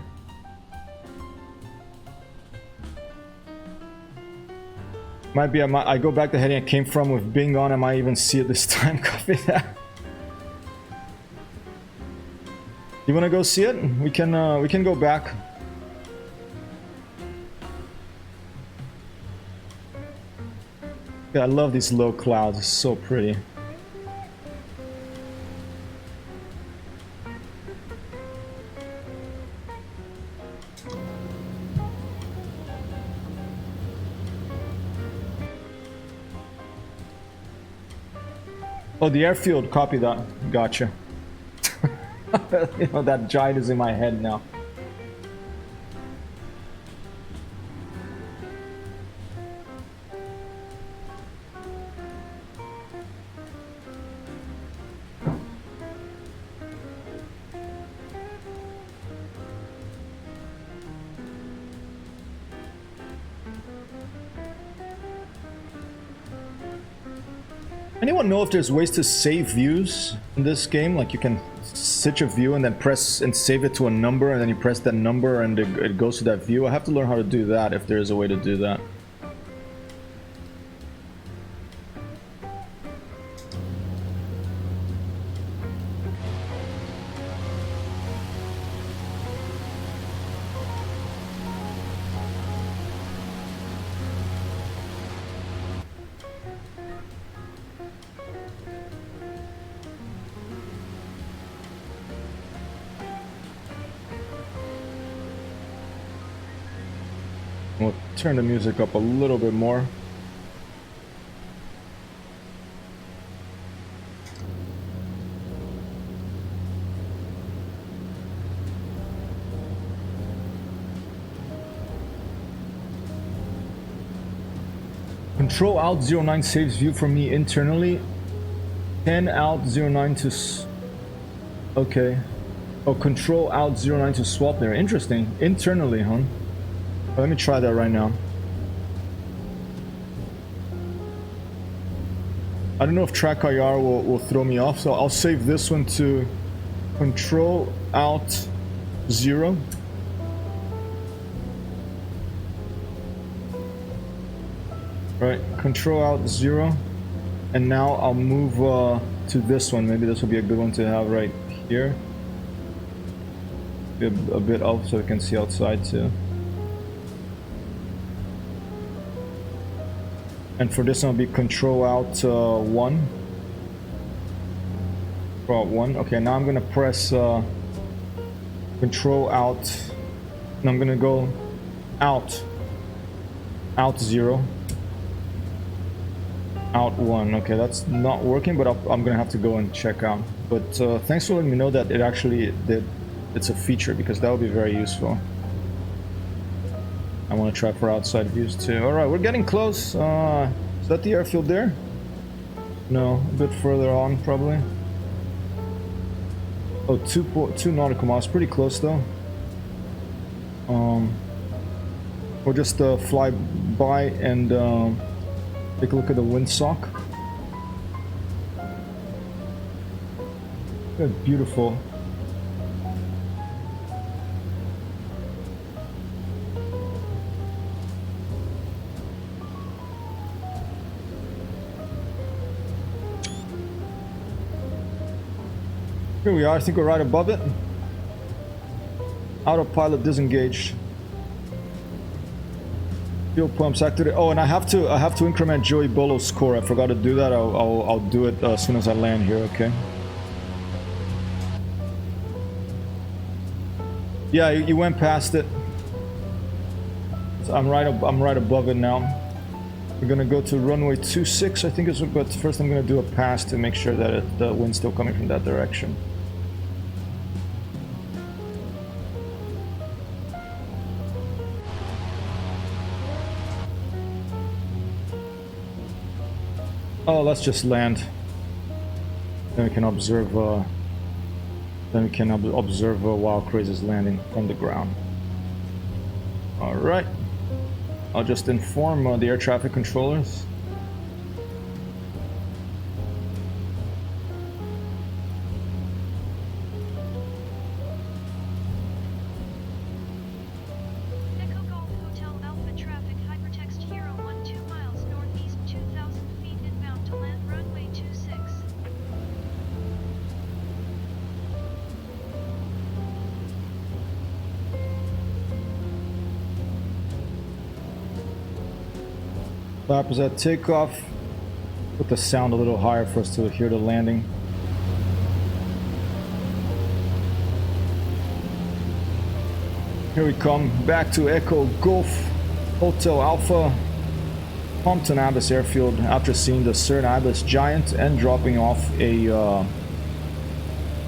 Might be I go back to heading I came from with Bing on. I might even see it this time. Copy that. You wanna go see it? We can go back. Yeah, I love these low clouds. It's so pretty. Oh, the airfield. Copy that. Gotcha. You know, that giant is in my head now. Anyone know if there's ways to save views in this game? Like you can stitch a view and then press and save it to a number, and then you press that number and it goes to that view. I have to learn how to do that if there's a way to do that. We'll turn the music up a little bit more. Control Alt 09 saves view from me internally. 10 Alt 09 to okay. Oh, Control Alt 09 to swap there. Interesting. Internally, huh? Let me try that right now. I don't know if track IR will throw me off, so I'll save this one to Control Alt 0. Right, Control Alt 0. And now I'll move to this one. Maybe this will be a good one to have right here. Be a bit up so we can see outside too. And for this one, it'll be Control Alt 1. Control Alt 1. Okay, now I'm gonna press Control Alt. And I'm gonna go Alt 0. Alt 1. Okay, that's not working, but I'm gonna have to go and check out. But thanks for letting me know that it actually it's a feature, because that would be very useful. I want to try for outside views too. All right, we're getting close. Is that the airfield there? No, a bit further on probably. Oh, 2 nautical miles, pretty close though. We'll just fly by and take a look at the windsock. Good, beautiful. Here we are, I think we're right above it. Autopilot disengaged. Fuel pumps activated. Oh, and I have to increment Joey Bolo's score. I forgot to do that. I'll do it as soon as I land here, okay? Yeah, you went past it. So I'm right above it now. We're gonna go to runway 26, I think it's, but first I'm gonna do a pass to make sure that the wind's still coming from that direction. Oh, let's just land. Then we can observe. While Crazy's landing from the ground. All right. I'll just inform the air traffic controllers. Echo Golf Hotel Alpha traffic hypertext Hero 1 2 miles northeast 2,000 feet inbound to land runway 26. Flap is at takeoff. Put the sound a little higher for us to hear the landing. Here we come, back to Echo Golf Hotel Alpha, Compton Abbas Airfield, after seeing the CERN Abbas Giant and dropping off a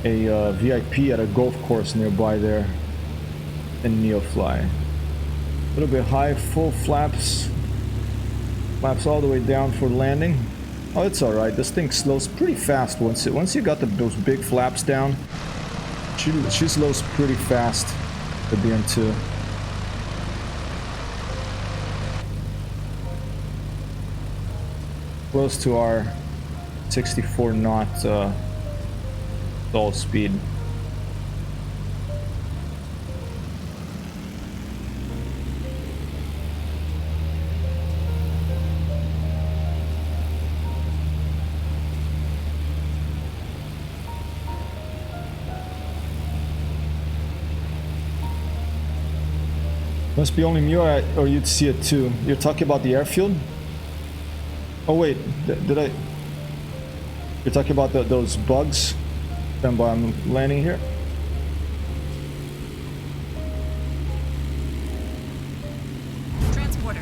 VIP at a golf course nearby there in Neofly. A little bit high, full flaps. Flaps all the way down for landing. Oh, it's all right. This thing slows pretty fast once you got those big flaps down. She slows pretty fast. The BN-2. Close to our 64 knot stall speed. Must be only me or you'd see it too. You're talking about the airfield? Oh wait, did I? You're talking about those bugs? Stand by, I'm landing here. Transporter,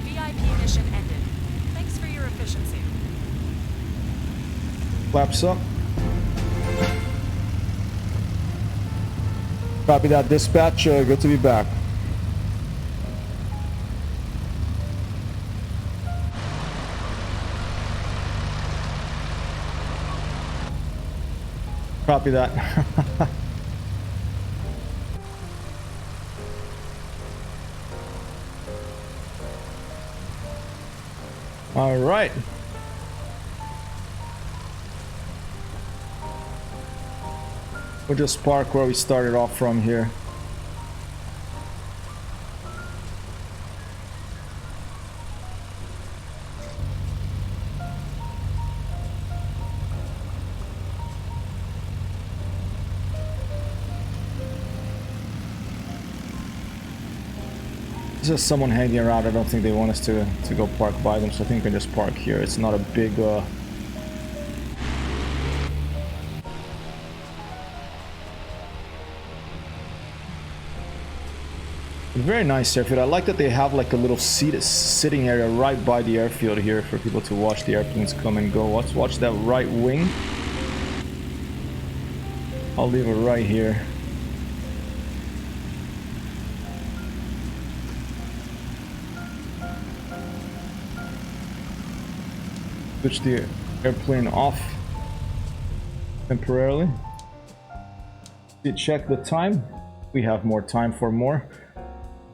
VIP mission ended. Thanks for your efficiency. Flaps up. Copy that, dispatch. Good to be back. Copy that. All right. We'll just park where we started off from here. There's just someone hanging around. I don't think they want us to go park by them, so I think we can just park here. It's not a big very nice airfield. I like that they have like a little sitting area right by the airfield here for people to watch the airplanes come and go. Let's watch that right wing. I'll leave it right here. Switch the airplane off temporarily. Check the time. We have more time for more.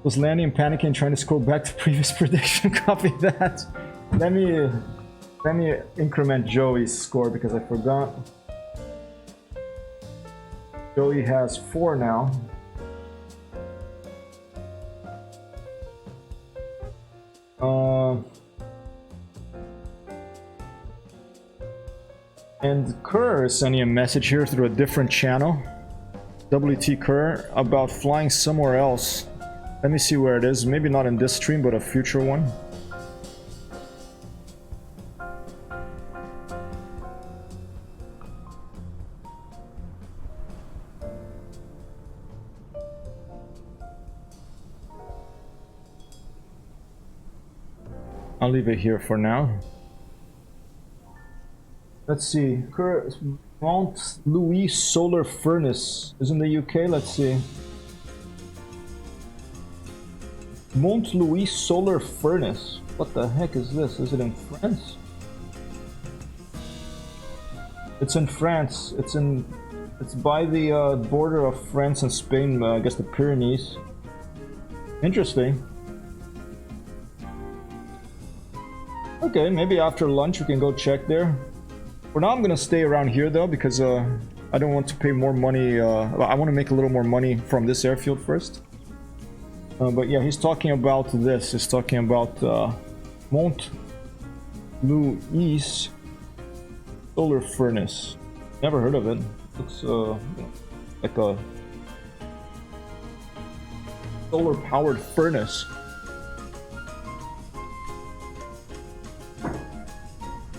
Was landing and panicking, trying to scroll back to previous prediction. Copy that. Let me increment Joey's score because I forgot. Joey has 4 now. And Kerr is sending a message here through a different channel. WT Kerr about flying somewhere else. Let me see where it is. Maybe not in this stream, but a future one. I'll leave it here for now. Let's see. Mount Louis Solar Furnace is in the UK. Let's see. Mount Louis Solar Furnace. What the heck is this? Is it in France? It's in France. It's by the border of France and Spain. I guess the Pyrenees. Interesting. Okay, maybe after lunch we can go check there. For now, I'm gonna stay around here though because I don't want to pay more money. I want to make a little more money from this airfield first. But yeah, he's talking about this. He's talking about Mont Louis Solar Furnace. Never heard of it. Looks like a solar-powered furnace.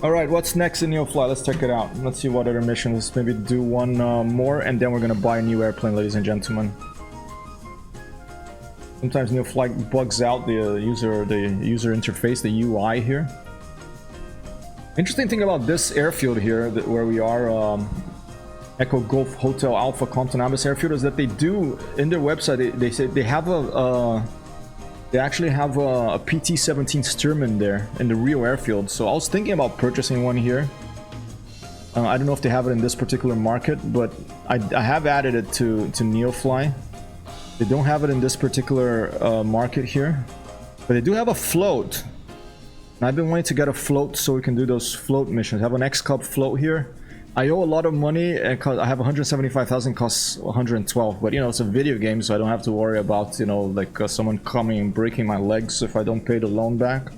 Alright, what's next in Neofly? Let's check it out. Let's see what other missions. Maybe do one more, and then we're gonna buy a new airplane, ladies and gentlemen. Sometimes Neofly bugs out the user interface, the UI here. Interesting thing about this airfield here, where we are, Echo Golf Hotel Alpha Compton Abbas Airfield, is that they do, in their website, they say they have they actually have a PT-17 Sturman there in the Rio airfield. So I was thinking about purchasing one here. I don't know if they have it in this particular market, but I have added it to Neofly. They don't have it in this particular market here, but they do have a float. And I've been wanting to get a float so we can do those float missions. I have an X-Cup float here. I owe a lot of money. I have 175,000, costs 112, but you know, it's a video game, so I don't have to worry about, you know, like someone coming and breaking my legs if I don't pay the loan back.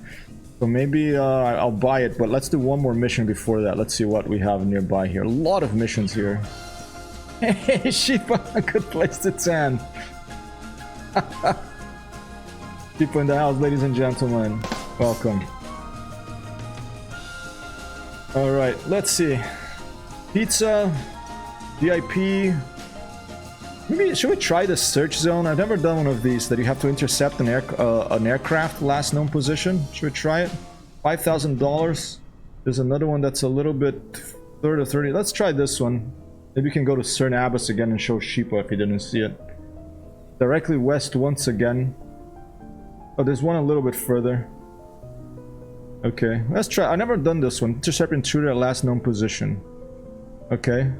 So maybe I'll buy it, but let's do one more mission before that. Let's see what we have nearby here. A lot of missions here. Hey, Sheepa, a good place to tan. Sheepa in the house, ladies and gentlemen. Welcome. Alright, let's see. Pizza, VIP. Maybe should we try the search zone? I've never done one of these that you have to intercept an aircraft last known position. Should we try it? $5,000. There's another one that's a little bit 30 to 30. Let's try this one. Maybe we can go to CERN Abbas again and show Sheepa if he didn't see it. Directly west once again. Oh, there's one a little bit further. Okay, let's try. I've never done this one. Intercept intruder at last known position. Okay.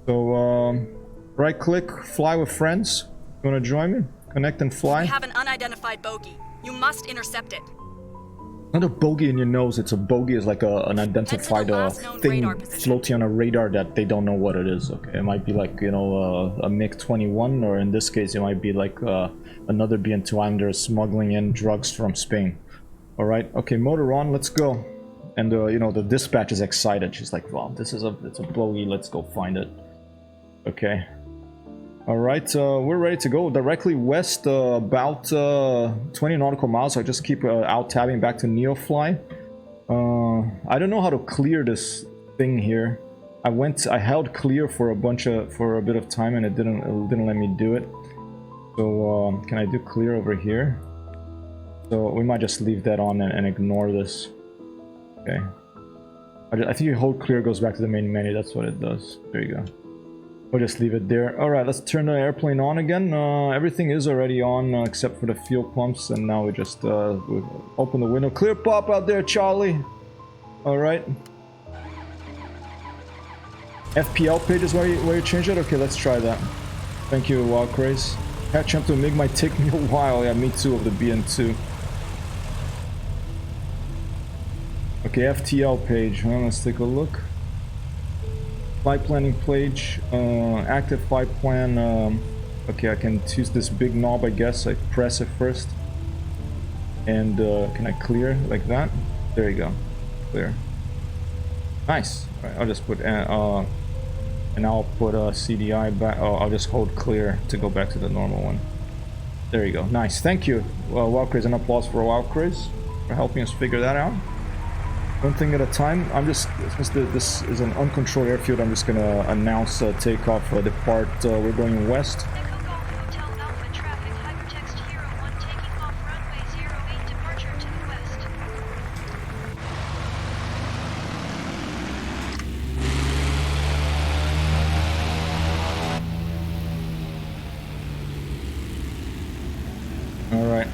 So, right click, fly with friends. You wanna join me? Connect and fly. We have an unidentified bogey. You must intercept it. Not a bogey in your nose, it's a bogey is like an identified last known thing radar position. floating on a radar that they don't know what it is, okay? It might be like, you know, a MiG-21, or in this case it might be like another BN-2 Islander smuggling in drugs from Spain. Alright, okay, motor on, let's go. And, you know, the dispatch is excited. She's like, wow, it's a bogey, let's go find it. Okay. Alright, we're ready to go directly west, about 20 nautical miles. I just keep out-tabbing back to Neofly. I don't know how to clear this thing here. I held clear for a bit of time and it didn't let me do it. So, can I do clear over here? So, we might just leave that on and ignore this. Okay. I think you hold clear goes back to the main menu, that's what it does. There you go. We'll just leave it there. Alright, let's turn the airplane on again. Everything is already on except for the fuel pumps, and now we just we open the window. Clear pop out there, Charlie! Alright. FPL page is where you change it? Okay, let's try that. Thank you, Wild Craze. Catch up to MiG might take me a while. Yeah, me too, of the BN-2. Okay, FTL page. Well, let's take a look. Flight planning page, active flight plan. Okay, I can use this big knob, I guess. I press it first. And can I clear like that? There you go. Clear. Nice. Alright, I'll just put, and I'll put CDI back. Oh, I'll just hold clear to go back to the normal one. There you go. Nice. Thank you. Wild Craze, an applause for Wild Craze for helping us figure that out. One thing at a time. I'm just, since this is an uncontrolled airfield, I'm just gonna announce takeoff, depart. We're going west. Echo Golf Hotel Alpha traffic hypertext Hero 1 taking off runway 08 departure to the west. All right.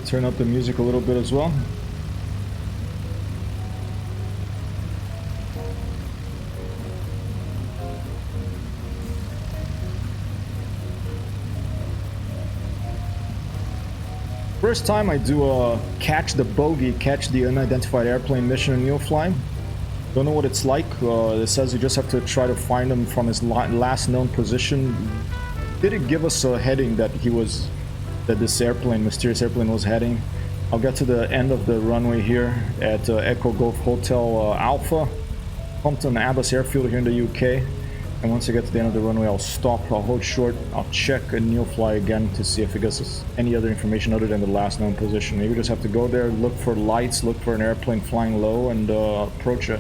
Turn up the music a little bit as well. First time I do a catch the bogey, catch the unidentified airplane mission in Neofly. Don't know what it's like. It says you just have to try to find him from his last known position. Did it give us a heading that this mysterious airplane was heading? I'll get to the end of the runway here at Echo Golf Hotel Alpha, Compton, Abbas Airfield here in the UK. And once I get to the end of the runway, I'll stop, I'll hold short, I'll check a Neofly again to see if it gives us any other information other than the last known position. Maybe we just have to go there, look for lights, look for an airplane flying low, and approach it.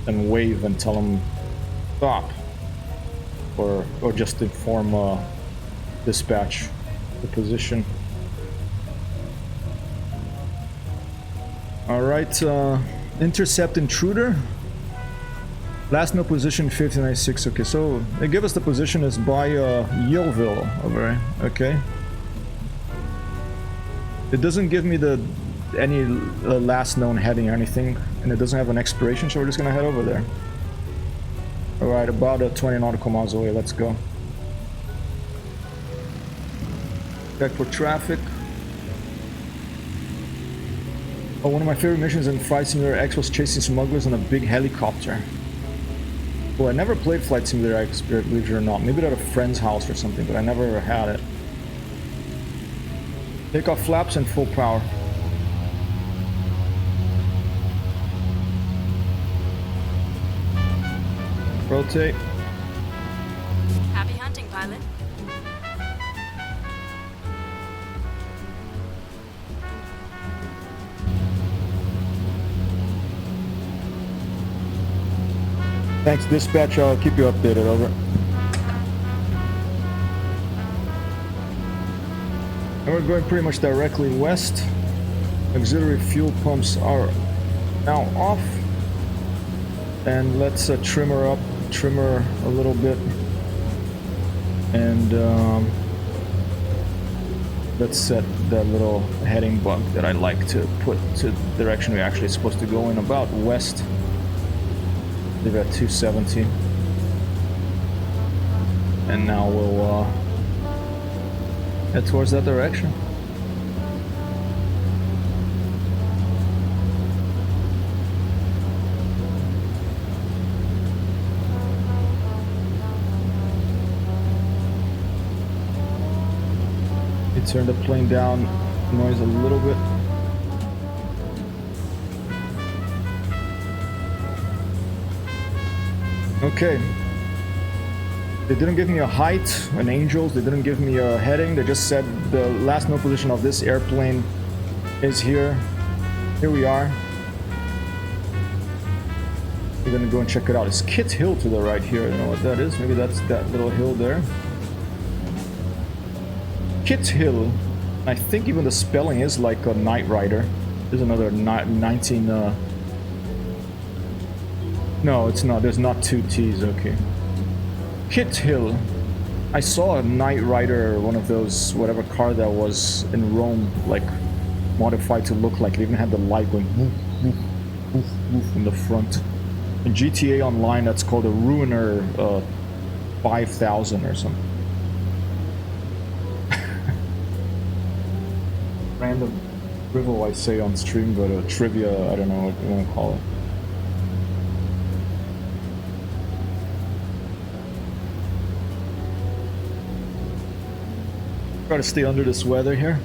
And wave and tell them stop. Or just inform dispatch the position. Alright, intercept intruder. Last known position 59.6. Okay, so they give us the position is by Yeovil over there. Okay. It doesn't give me any last known heading or anything, and it doesn't have an expiration, so we're just gonna head over there. Alright, about 20 nautical miles away, let's go. Check for traffic. Oh, one of my favorite missions in Flight Simulator X was chasing smugglers on a big helicopter. Well, I never played Flight Simulator X, believe it or not. Maybe at a friend's house or something, but I never had it. Take off flaps and full power. Rotate. Happy hunting, pilot. Thanks, dispatch. I'll keep you updated. Over. And we're going pretty much directly west. Auxiliary fuel pumps are Now off. And let's trim her up, trim her a little bit. And let's set that little heading bug that I like to put to the direction we're actually supposed to go in, about west. Leave at 270. And now we'll head towards that direction. Turn the plane down, noise a little bit. Okay. They didn't give me a height, an angels, they didn't give me a heading, they just said the last known position of this airplane is here. Here we are. We're gonna go and check it out. It's Kit Hill to the right here, I don't know what that is, maybe that's that little hill there. Kit Hill, I think even the spelling is like a Knight Rider. There's another 19, no, it's not, there's not two T's, okay. Kit Hill. I saw a Knight Rider, one of those, whatever car that was in Rome, like, modified to look like it even had the light going woof, woof, woof, woof in the front. In GTA Online, that's called a Ruiner 5000 or something. Random drivel I say on stream, but trivia, I don't know what you want to call it. Try to stay under this weather here.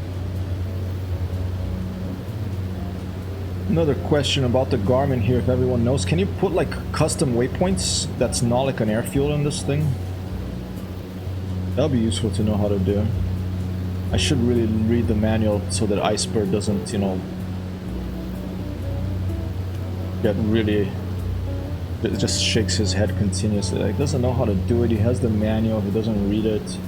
Another question about the Garmin here, if everyone knows. Can you put like custom waypoints that's not like an Airfield on this thing? That'll be useful to know how to do. I should really read the manual so that Iceberg doesn't, you know, get really... It just shakes his head continuously. Like, doesn't know how to do it. He has the manual, he doesn't read it.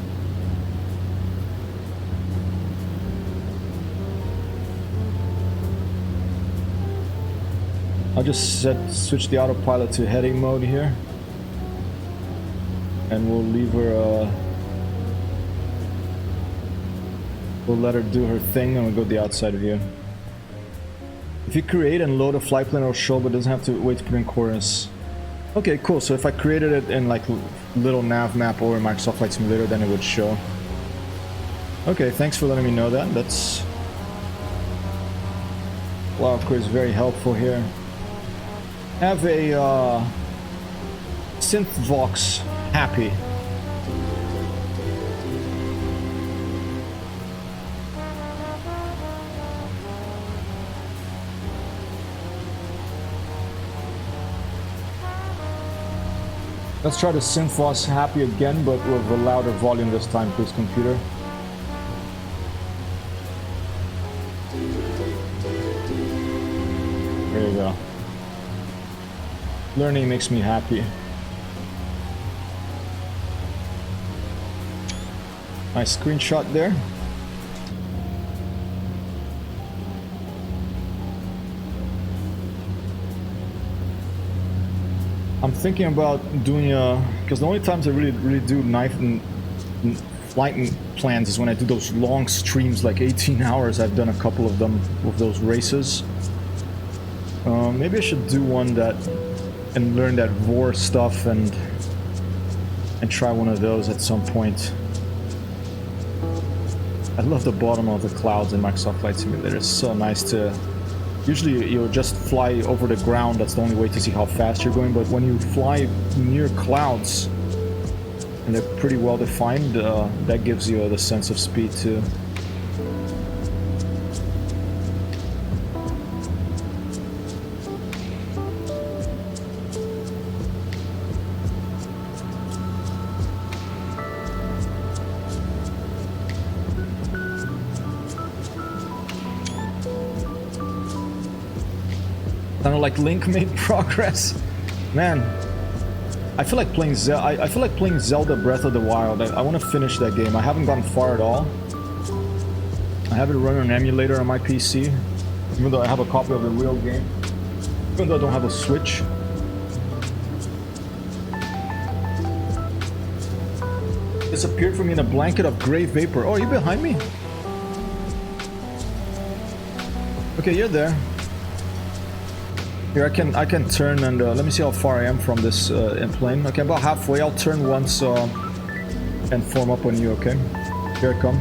I'll just switch the autopilot to heading mode here. And we'll leave her, we'll let her do her thing and we'll go the outside view. If you create and load a flight plan, it'll show, but doesn't have to wait to put in coordinates. Okay, cool. So if I created it in like little nav map or in Microsoft Flight Simulator, then it would show. Okay, thanks for letting me know that. That's... Wow, of course, very helpful here. Have a Synthvox happy. Let's try the Synthvox happy again, but with a louder volume this time, please, computer. There you go. Learning makes me happy. Nice screenshot there. I'm thinking about doing because the only times I really do flight plans is when I do those long streams, like 18 hours. I've done a couple of them with those races. Maybe I should do one that and learn that VOR stuff and try one of those at some point. I love the bottom of the clouds in Microsoft Flight Simulator. It's so nice to... Usually you'll just fly over the ground, that's the only way to see how fast you're going, but when you fly near clouds, and they're pretty well defined, that gives you the sense of speed too. Kind of like Link made progress. Man, I feel like playing I feel like playing Zelda Breath of the Wild. I want to finish that game. I haven't gotten far at all. I have it running an emulator on my PC, even though I have a copy of the real game. Even though I don't have a switch. Disappeared from me in a blanket of gray vapor. Oh, are you behind me? Okay, you're there. Here, I can turn and let me see how far I am from this plane. Okay, about halfway. I'll turn once and form up on you. Okay, here I come.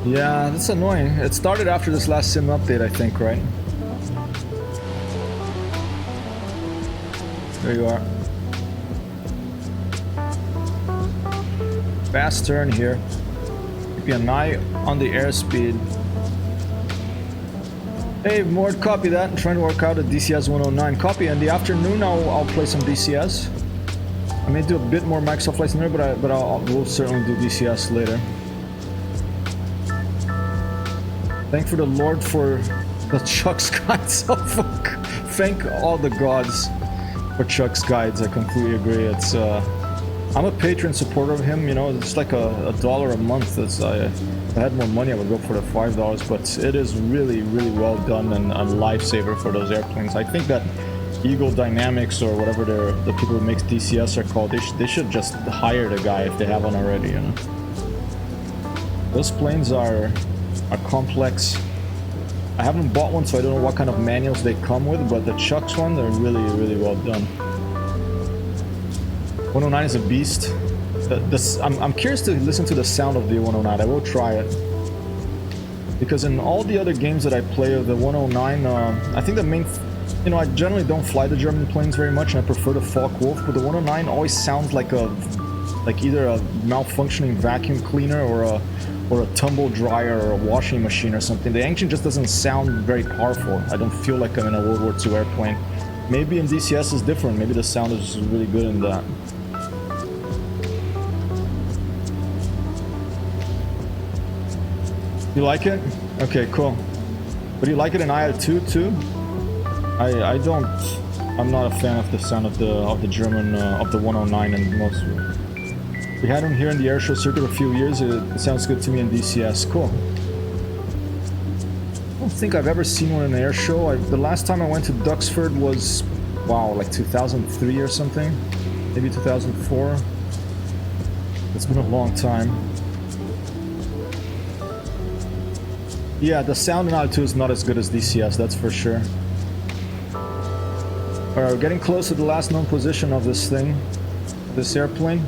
Yeah, that's annoying. It started after this last sim update, I think, right? There you are. Fast turn here. Keep an eye on the airspeed. Hey, Mord, copy that. I'm trying to work out a DCS 109. Copy. In the afternoon, I'll play some DCS. I may do a bit more Microsoft Flight Simulator, but we'll certainly do DCS later. Thank for the Lord for the Chuck's guides. Oh fuck! Thank all the gods for Chuck's guides. I completely agree. It's I'm a patron supporter of him. You know, it's like a $1 a month. If I had more money, I would go for the $5. But it is really, really well done and a lifesaver for those airplanes. I think that Eagle Dynamics or whatever the people who make DCS are called, they should just hire the guy if they haven't already. You know, those planes are complex. I haven't bought one, so I don't know what kind of manuals they come with, but the Chuck's one, they're really, really well done. 109 is a beast. I'm curious to listen to the sound of the 109. I will try it. Because in all the other games that I play of the 109, I think the main... You know, I generally don't fly the German planes very much, and I prefer the Focke-Wulf, but the 109 always sounds like either a malfunctioning vacuum cleaner or a tumble dryer or a washing machine or something. The engine just doesn't sound very powerful. I don't feel like I'm in a World War II airplane. Maybe in DCS is different. Maybe the sound is really good in that. You like it? Okay, cool. But you like it in IL-2 too? I don't. I'm not a fan of the sound of the German of the 109 and most. We had him here in the airshow circuit a few years. It sounds good to me in DCS. Cool. I don't think I've ever seen one in an airshow. The last time I went to Duxford was, wow, like 2003 or something. Maybe 2004. It's been a long time. Yeah, the sound in IL-2 is not as good as DCS, that's for sure. Alright, we're getting close to the last known position of this thing. This airplane.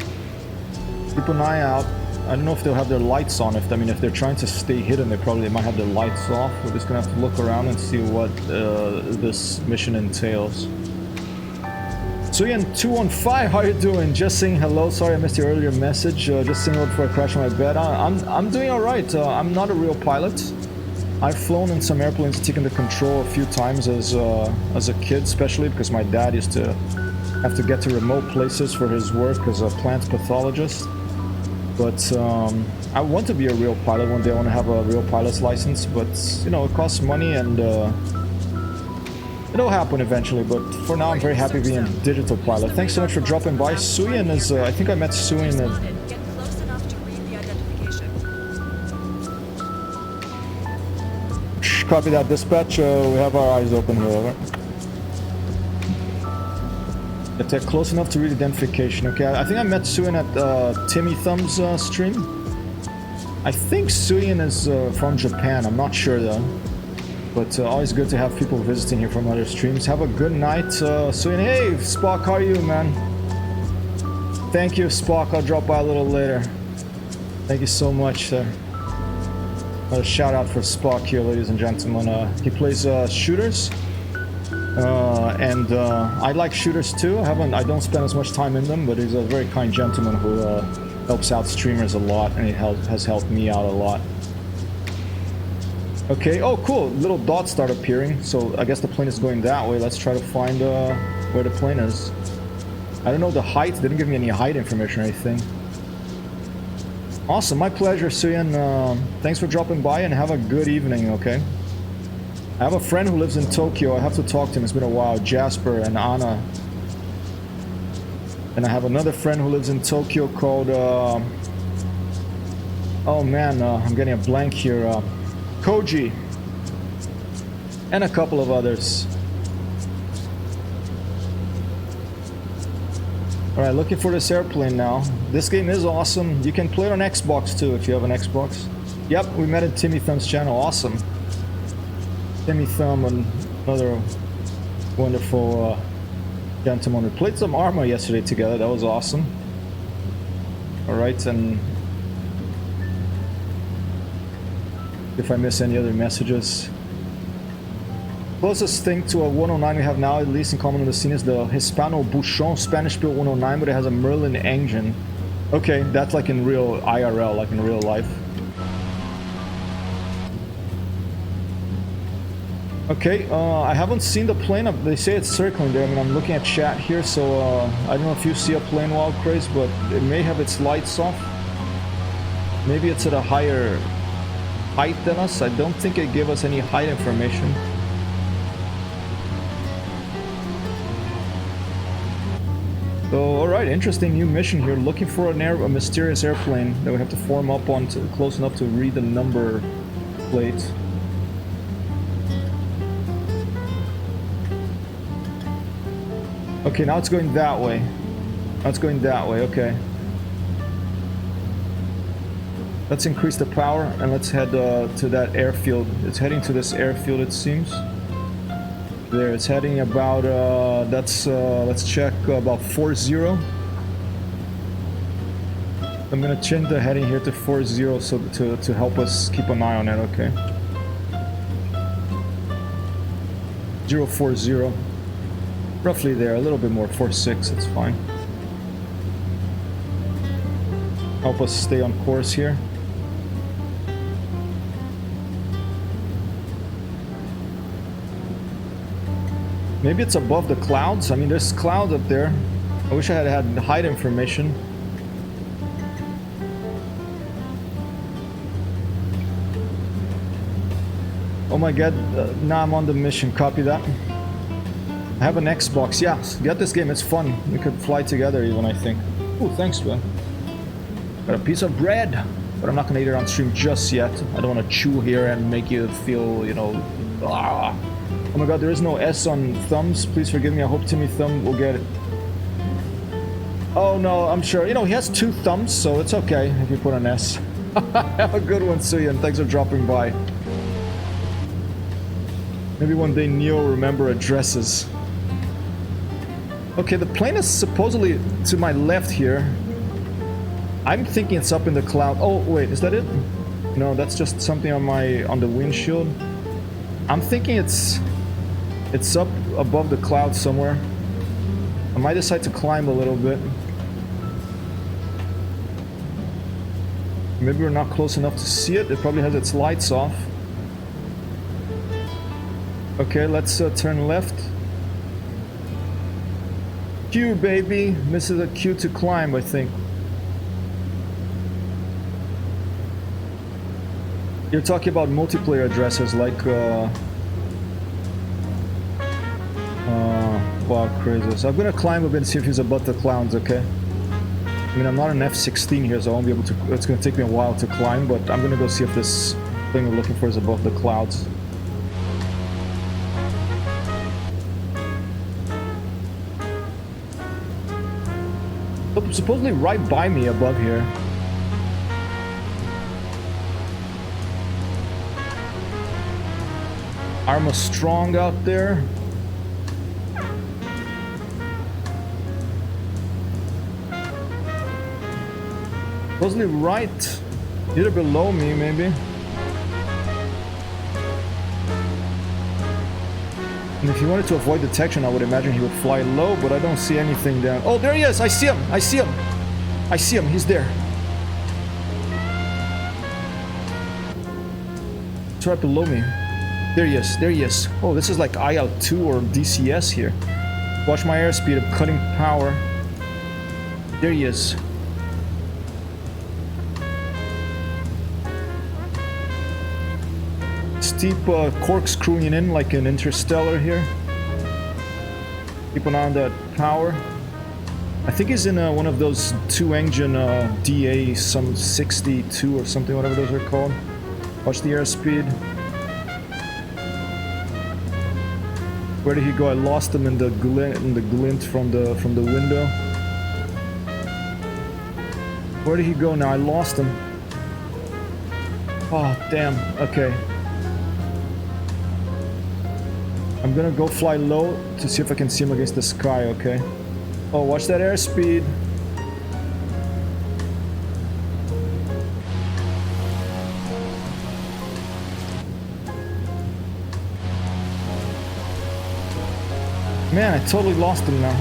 Keep an eye out. I don't know if they'll have their lights on. If they're trying to stay hidden, they might have their lights off. We're just gonna have to look around and see what this mission entails. Suyan215, how you doing? Just saying hello. Sorry I missed your earlier message. Just saying hello before I crash on my bed. I'm doing all right. I'm not a real pilot. I've flown in some airplanes, taken the control a few times as a kid, especially because my dad used to have to get to remote places for his work as a plant pathologist. But I want to be a real pilot one day. I want to have a real pilot's license, but you know, it costs money and it'll happen eventually. But for now, I'm very happy being a digital pilot. Thanks so much for dropping by. Suyan is, I think I met Suyan at... Get close enough to read the identification. Copy that, dispatch. We have our eyes open here, over. Get close enough to read identification. Okay, I think I met Suyan at Timmy Thumb's stream. I think Suyan is from Japan. I'm not sure though. But always good to have people visiting here from other streams. Have a good night, Suyan. Hey, Spock, how are you, man? Thank you, Spock. I'll drop by a little later. Thank you so much, sir. A shout out for Spock here, ladies and gentlemen. He plays shooters. I like shooters too. I don't spend as much time in them, but he's a very kind gentleman who helps out streamers a lot, and he has helped me out a lot. Okay, oh cool, little dots start appearing, so I guess the plane is going that way. Let's try to find where the plane is. I don't know the height, they didn't give me any height information or anything. Awesome, my pleasure, Suyan. Thanks for dropping by and have a good evening, okay? I have a friend who lives in Tokyo. I have to talk to him. It's been a while. Jasper and Anna. And I have another friend who lives in Tokyo called... oh man, I'm getting a blank here. Koji. And a couple of others. Alright, looking for this airplane now. This game is awesome. You can play it on Xbox too if you have an Xbox. Yep, we met at Timmy Thumb's channel. Awesome. Timmy Thumb and another wonderful gentleman. We played some Arma yesterday together. That was awesome. Alright, and if I miss any other messages. Closest thing to a 109 we have now, at least in common in the scene, is the Hispano Buchon Spanish-built 109, but it has a Merlin engine. Okay, that's like in real IRL, like in real life. Okay, I haven't seen the plane. They say it's circling there. I mean, I'm looking at chat here, so I don't know if you see a plane, Wild Craze, but it may have its lights off. Maybe it's at a higher height than us. I don't think it gave us any height information. So, alright, interesting new mission here. Looking for a mysterious airplane that we have to form up on close enough to read the number plate. Okay, now it's going that way. Now it's going that way, okay. Let's increase the power and let's head to that airfield. It's heading to this airfield, it seems. There, it's heading about, let's check, about 40. I'm gonna change the heading here to 40 so to help us keep an eye on it, okay. 040. Roughly there, a little bit more, 46, it's fine. Help us stay on course here. Maybe it's above the clouds. I mean, there's clouds up there. I wish I had height information. Oh my god, now I'm on the mission. Copy that. I have an Xbox. Yeah, get this game. It's fun. We could fly together even, I think. Oh, thanks, man. Got a piece of bread. But I'm not going to eat it on stream just yet. I don't want to chew here and make you feel, you know... Ah. Oh my god, there is no S on thumbs. Please forgive me. I hope Timmy Thumb will get it. Oh no, I'm sure. You know, he has 2 thumbs, so it's okay if you put an S. Have a good one, Suyan. Thanks for dropping by. Maybe one day Neo will remember addresses. Okay, the plane is supposedly to my left here. I'm thinking it's up in the cloud. Oh, wait, is that it? No, that's just something on the windshield. I'm thinking it's up above the clouds somewhere. I might decide to climb a little bit. Maybe we're not close enough to see it. It probably has its lights off. Okay, let's turn left. Q, baby. This is a Q to climb, I think. You're talking about multiplayer addresses like wow, crazy. So I'm gonna climb a bit and see if he's above the clouds, okay? I mean, I'm not an F-16 here, so I won't be able to... It's gonna take me a while to climb, but I'm gonna go see if this thing we're looking for is above the clouds. Supposedly right by me above here. Arma strong out there. Supposedly right, either below me maybe. And if he wanted to avoid detection, I would imagine he would fly low, but I don't see anything down. Oh, there he is! I see him! I see him! I see him! He's there. It's right below me. There he is. There he is. Oh, this is like IL-2 or DCS here. Watch my airspeed. I'm cutting power. There he is. Steep corkscrewing in like an Interstellar here. Keep an eye on that power. I think he's in one of those 2-engine DA some 62 or something, whatever those are called. Watch the airspeed. Where did he go? I lost him in the glint from the window. Where did he go now? I lost him. Oh damn. Okay. I'm gonna go fly low to see if I can see him against the sky, okay? Oh, watch that airspeed. Man, I totally lost him now.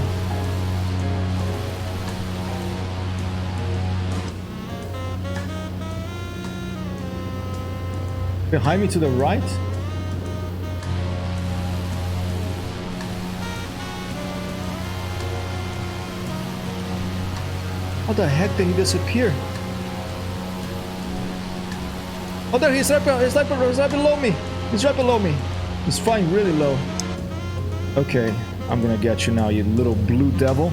Behind me to the right? How the heck did he disappear? Oh, there he's right below me. He's right below me. He's flying really low. Okay, I'm gonna get you now, you little blue devil.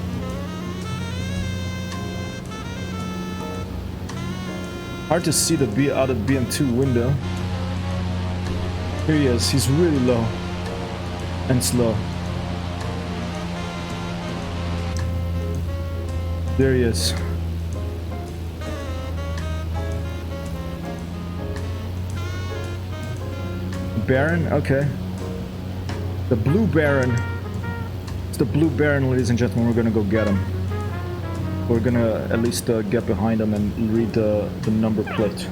Hard to see the out of the BN-2 window. Here he is. He's really low and slow. There he is. Baron? Okay. The Blue Baron. It's the Blue Baron, ladies and gentlemen. We're gonna go get him. We're gonna at least get behind him and read the number plate.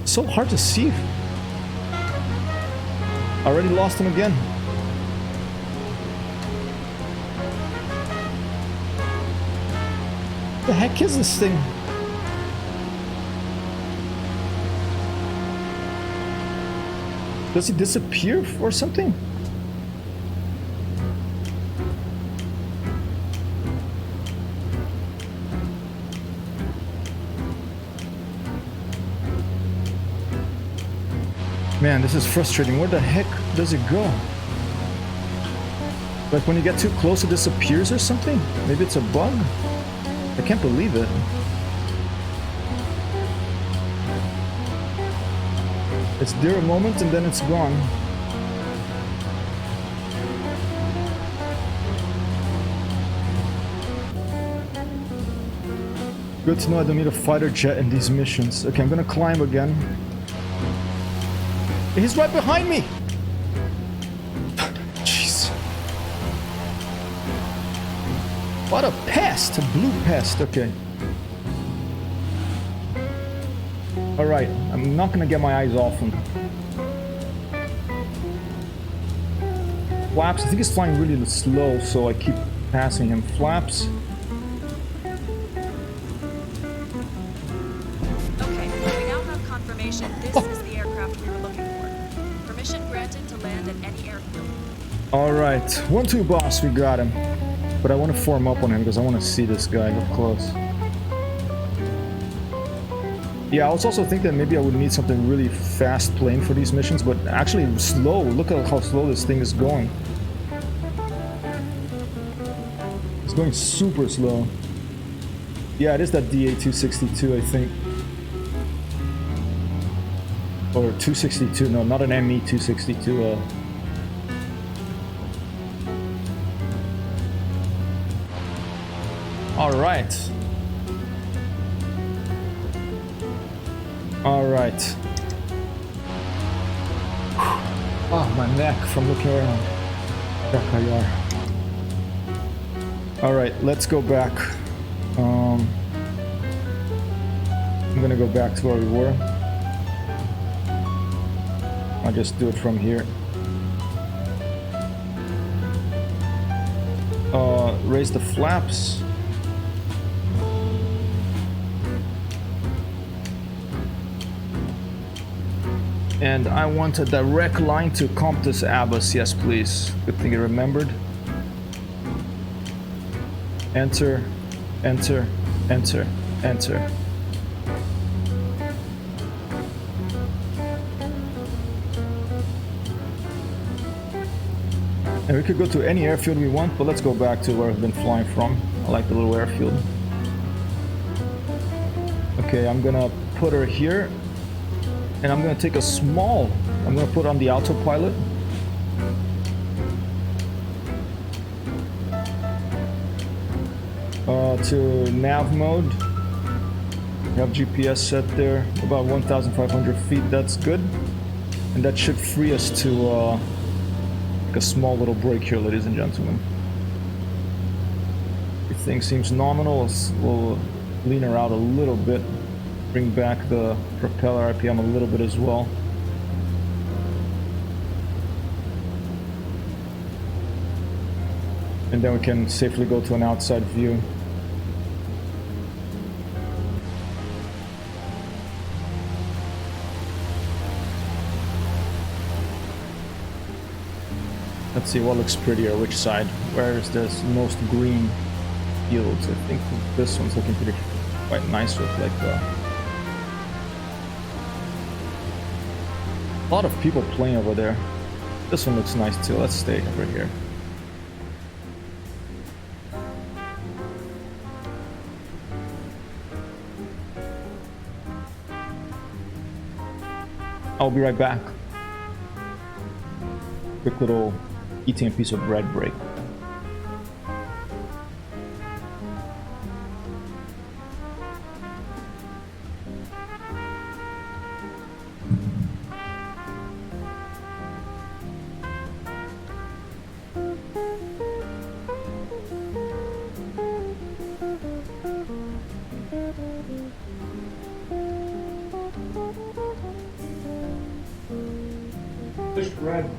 So hard to see. Already lost him again. The heck is this thing? Does he disappear or something? Man, this is frustrating. Where the heck does it go? Like when you get too close it disappears or something? Maybe it's a bug? I can't believe it. It's there a moment and then it's gone. Good to know I don't need a fighter jet in these missions. Okay, I'm gonna climb again. He's right behind me! Jeez. What a pest! A blue pest, okay. Alright, I'm not gonna get my eyes off him. Flaps, I think he's flying really slow, so I keep passing him. Flaps. Okay, we now have confirmation this is the aircraft we were looking for. Permission granted to land at any airfield. Alright, 1-2 boss, we got him. But I want to form up on him because I want to see this guy up close. Yeah, I was also thinking that maybe I would need something really fast plane for these missions, but actually slow. Look at how slow this thing is going. It's going super slow. Yeah, it is that DA-262, I think. Or 262, no, not an ME-262. Alright. Alright. Oh, my neck from looking around. Alright, let's go back. I'm gonna go back to where we were. I'll just do it from here. Raise the flaps. And I want a direct line to Compton Abbas. Yes, please. Good thing you remembered. Enter, enter, enter, enter. And we could go to any airfield we want, but let's go back to where we've been flying from. I like the little airfield. Okay, I'm gonna put her here. And I'm gonna take a small, I'm gonna put on the autopilot. To nav mode. You have GPS set there, about 1,500 feet, that's good. And that should free us to take a small little break here, ladies and gentlemen. Everything seems nominal. We'll lean her out a little bit, bring back the propeller RPM a little bit as well. And then we can safely go to an outside view. Let's see what looks prettier, which side. Where is this most green fields? I think this one's looking pretty quite nice with like a lot of people playing over there. This one looks nice too. Let's stay over here. I'll be right back. Quick little eating a piece of bread break. Fish bread.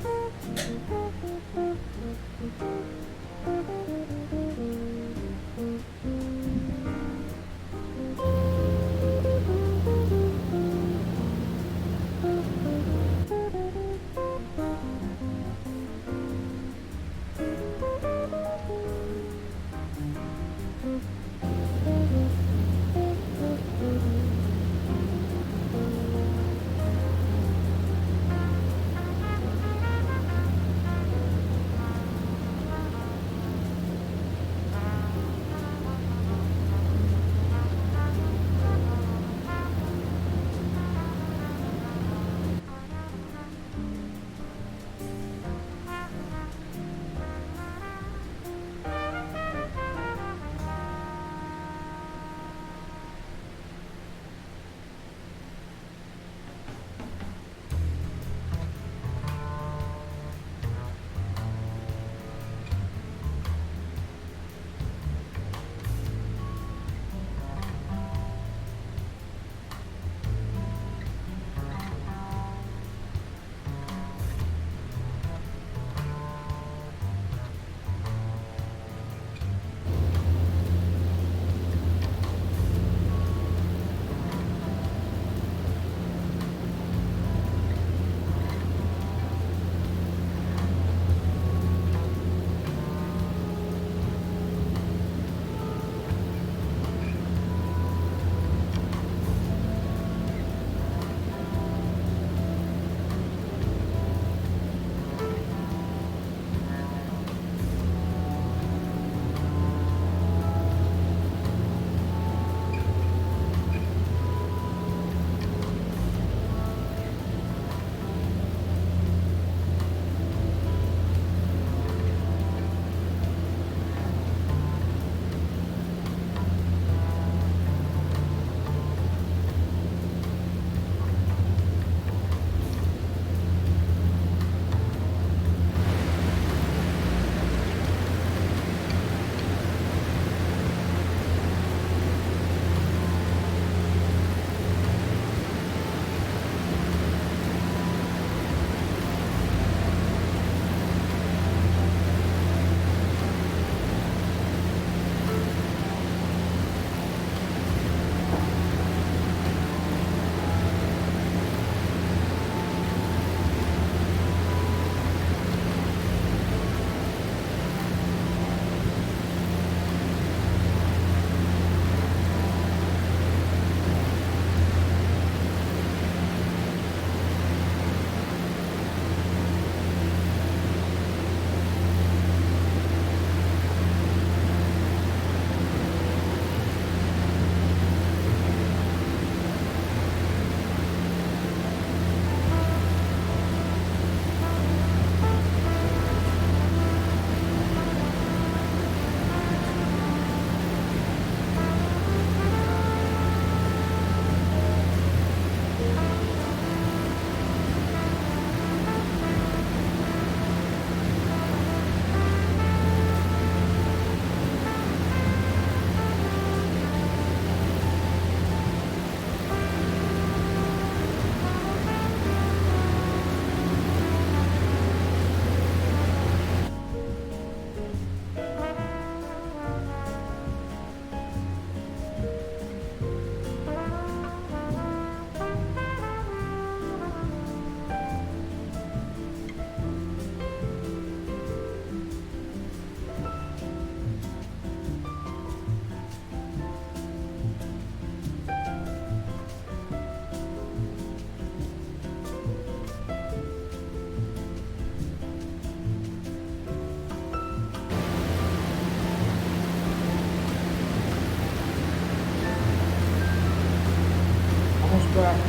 back.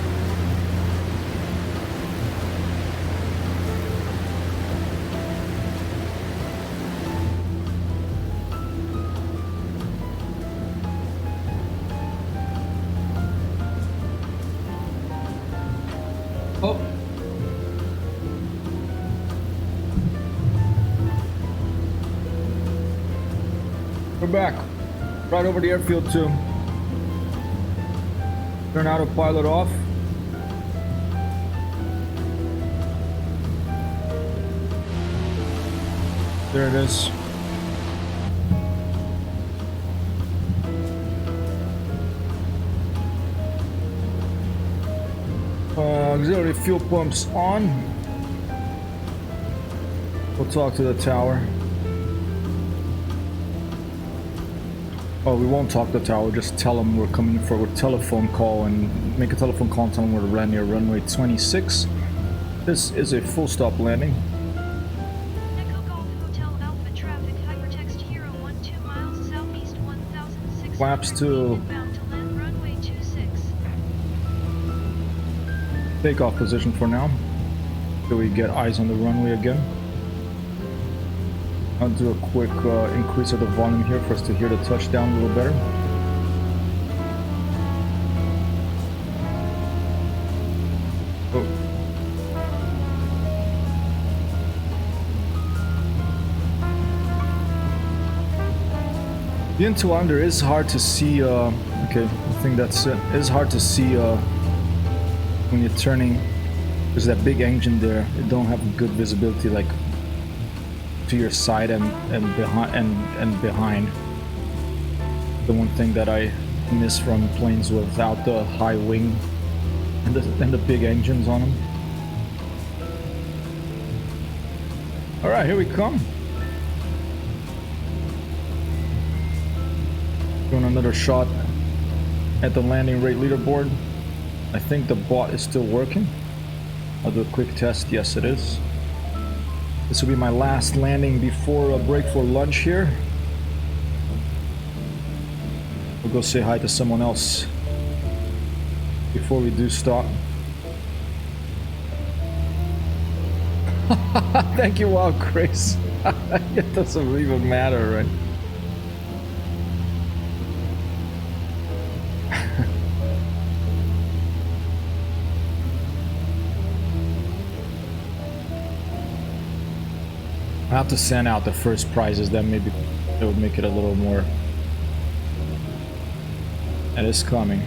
Oh. We're back. Right over the airfield too. Turn autopilot off. There it is. Auxiliary fuel pumps on. We'll talk to the tower. Oh, we won't talk to the tower, just tell them we're coming for a telephone call and make a telephone call and tell them we're landing near runway 26. This is a full stop landing. Echo Golf Hotel Alpha traffic hypertext Hero 12 miles southeast 1,600 Flaps feet to inbound to land runway 26. takeoff position for now. Do we get eyes on the runway again? I'll do a quick increase of the volume here for us to hear the touchdown a little better. Oh. BN-2 under is hard to see, okay, I think that's it. It's hard to see when you're turning. There's that big engine there. You don't have good visibility like to your side and behind. The one thing that I miss from planes without the high wing and the big engines on them. All right, here we come. Doing another shot at the landing rate leaderboard. I think the bot is still working. I'll do a quick test. Yes, it is. This will be my last landing before a break for lunch here. We'll go say hi to someone else before we do stop. Thank you, Wild Grace. It doesn't even matter, right? I have to send out the first prizes, then maybe it would make it a little more. It is coming.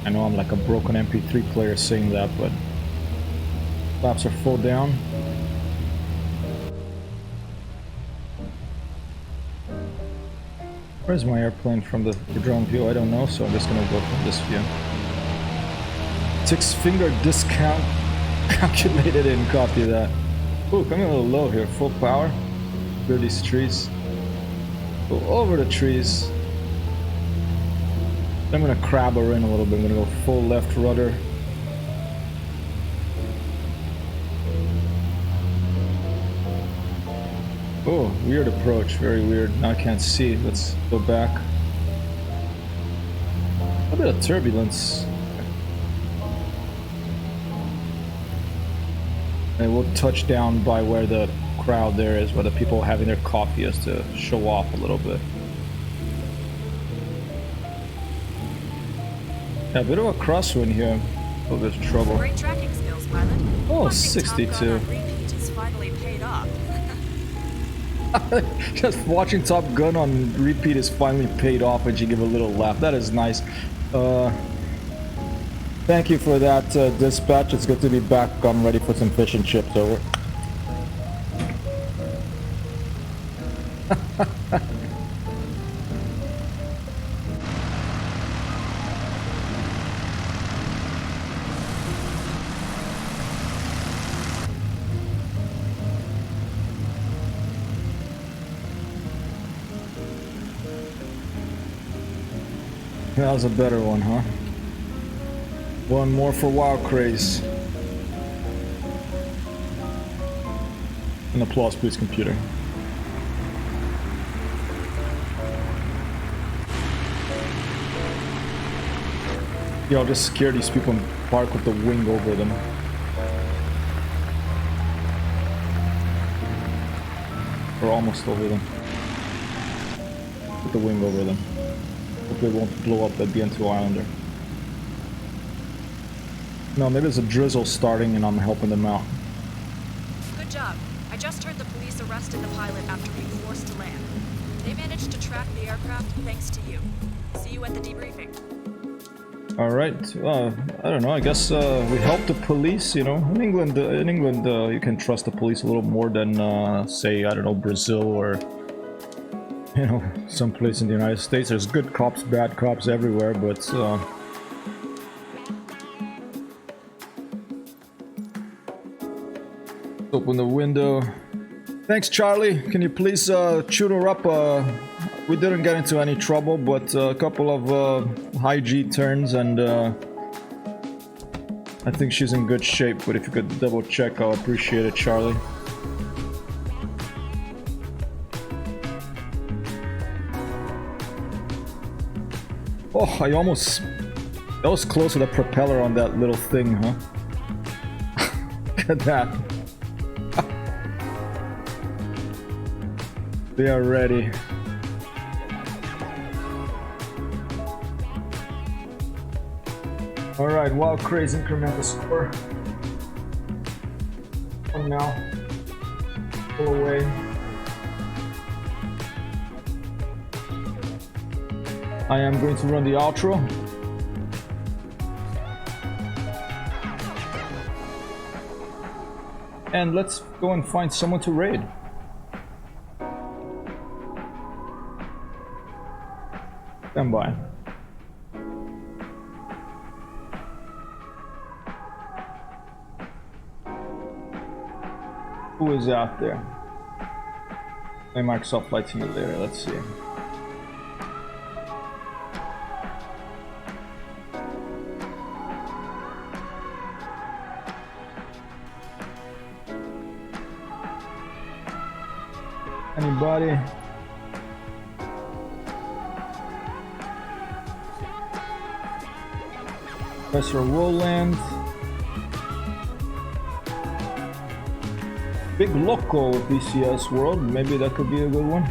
I know I'm like a broken MP3 player saying that, but flaps are full down. Where's my airplane from the drone view? I don't know, so I'm just gonna go from this view. 6-finger discount calculated in, copy that. Ooh, coming a little low here, full power. Clear these trees. Go over the trees. I'm gonna crab her in a little bit. I'm gonna go full left rudder. Oh, weird approach, very weird. Now I can't see. Let's go back. A bit of turbulence. And we'll touch down by where the crowd there is, where the people having their coffee is, to show off a little bit. Yeah, a bit of a crosswind here. A little bit of trouble. Great tracking skills, pilot. Oh, Watching Top 62. Gun on repeat has finally paid off. Just watching Top Gun on repeat is finally paid off, and you give a little laugh. That is nice. Thank you for that, dispatch. It's good to be back. I'm ready for some fish and chips. Over. That was a better one, huh? One more for Wild Craze. An applause, please, computer. Yeah, I'll just scare these people and park with the wing over them. Or almost over them. Put the wing over them. Hopefully it won't blow up that BN-2 Islander. No, maybe there's a drizzle starting and I'm helping them out. Good job. I just heard the police arrested the pilot after being forced to land. They managed to track the aircraft thanks to you. See you at the debriefing. Alright, I don't know, I guess we help the police, you know. In England, you can trust the police a little more than, say, I don't know, Brazil or, you know, someplace in the United States. There's good cops, bad cops everywhere, but, open the window. Thanks, Charlie. Can you please tune her up? We didn't get into any trouble, but a couple of high G turns, and I think she's in good shape. But if you could double check, I'll appreciate it, Charlie. Oh, that was close to the propeller on that little thing, huh? Look at that. They are ready. Alright, wild craze increment the score. One now. Pull away. I am going to run the outro. And let's go and find someone to raid. Stand by. Who is out there? My Microsoft Flight Simulator, let's see. Anybody? Professor Roland. Big Loco with BCS World. Maybe that could be a good one.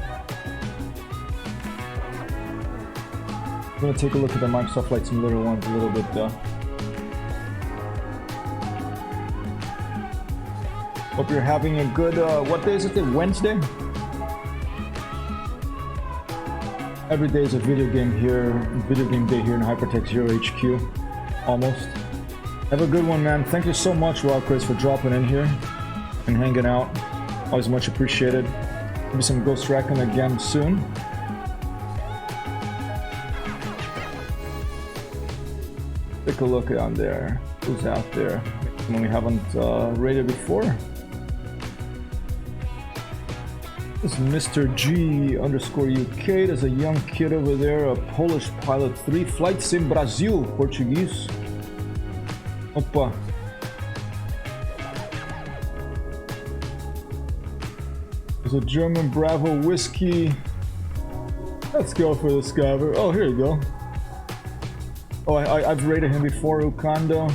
I'm gonna take a look at the Microsoft Flight Simulator ones a little bit though. Hope you're having a good, what day is it? Wednesday? Every day is a video game day here in Hypertext Zero HQ. Almost. Have a good one, man. Thank you so much, Wild Chris, for dropping in here and hanging out. Always much appreciated. Maybe some Ghost Recon again soon. Take a look down there. Who's out there? Someone we haven't raided before. This is Mr. G _UK. There's a young kid over there, a Polish pilot 3 Flight Sim Brasil, Portuguese. Opa. There's a German Bravo Whiskey. Let's go for this guy. Oh, here you go. Oh, I've rated him before, Ukando.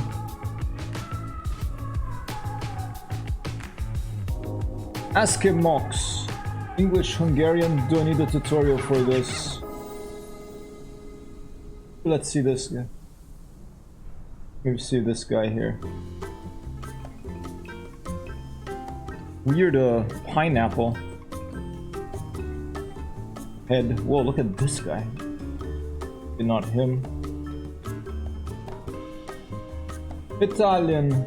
Ask him Mox. English, Hungarian, don't need a tutorial for this. Let's see this guy. Maybe see this guy here. Weird pineapple head. Whoa, look at this guy. Not him. Italian.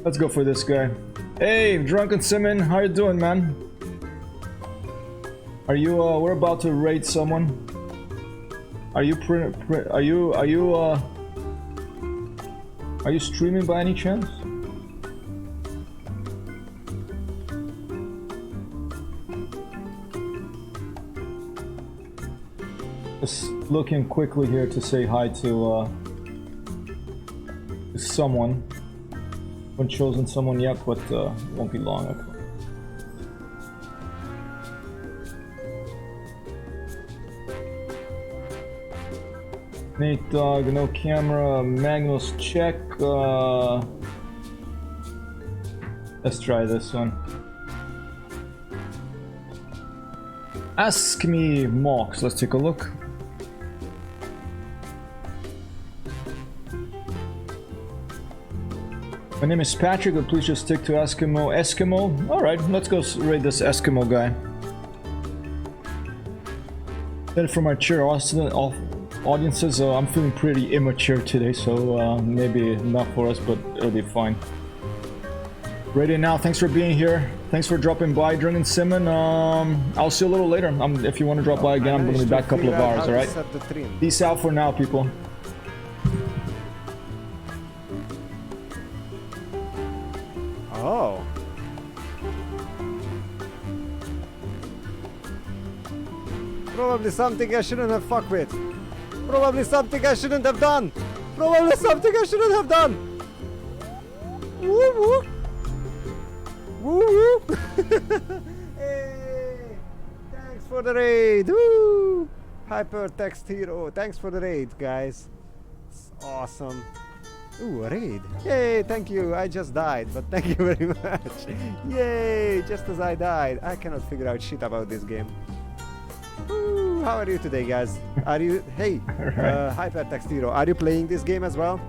Let's go for this guy. Hey, Drunken Simon, how you doing, man? Are you we're about to raid someone. Are you are you streaming by any chance? Just looking quickly here to say hi to someone. Haven't chosen someone yet, but won't be long. Nate Dog, no camera. Magnus check. Let's try this one. Ask me Mox. Let's take a look. My name is Patrick, but please just stick to Eskimo. Eskimo? Alright, let's go raid this Eskimo guy. Then from my chair, audiences, I'm feeling pretty immature today, so maybe not for us, but it'll be fine. Raiding now, thanks for being here. Thanks for dropping by, Dringen Simon. I'll see you a little later. If you want to drop by again, I'm going to be back a couple of hours, alright? Peace out for now, people. Oh. Probably something I shouldn't have fucked with. Probably something I shouldn't have done. Probably something I shouldn't have done. Woo woo. Woo woo. Hey, thanks for the raid. Woo. Hypertext hero. Thanks for the raid, guys. It's awesome. Ooh, a raid. Yay, thank you. I just died, but thank you very much. Yay, just as I died. I cannot figure out shit about this game. Ooh, how are you today, guys? Are you... Hey, Hypertext Hero, are you playing this game as well?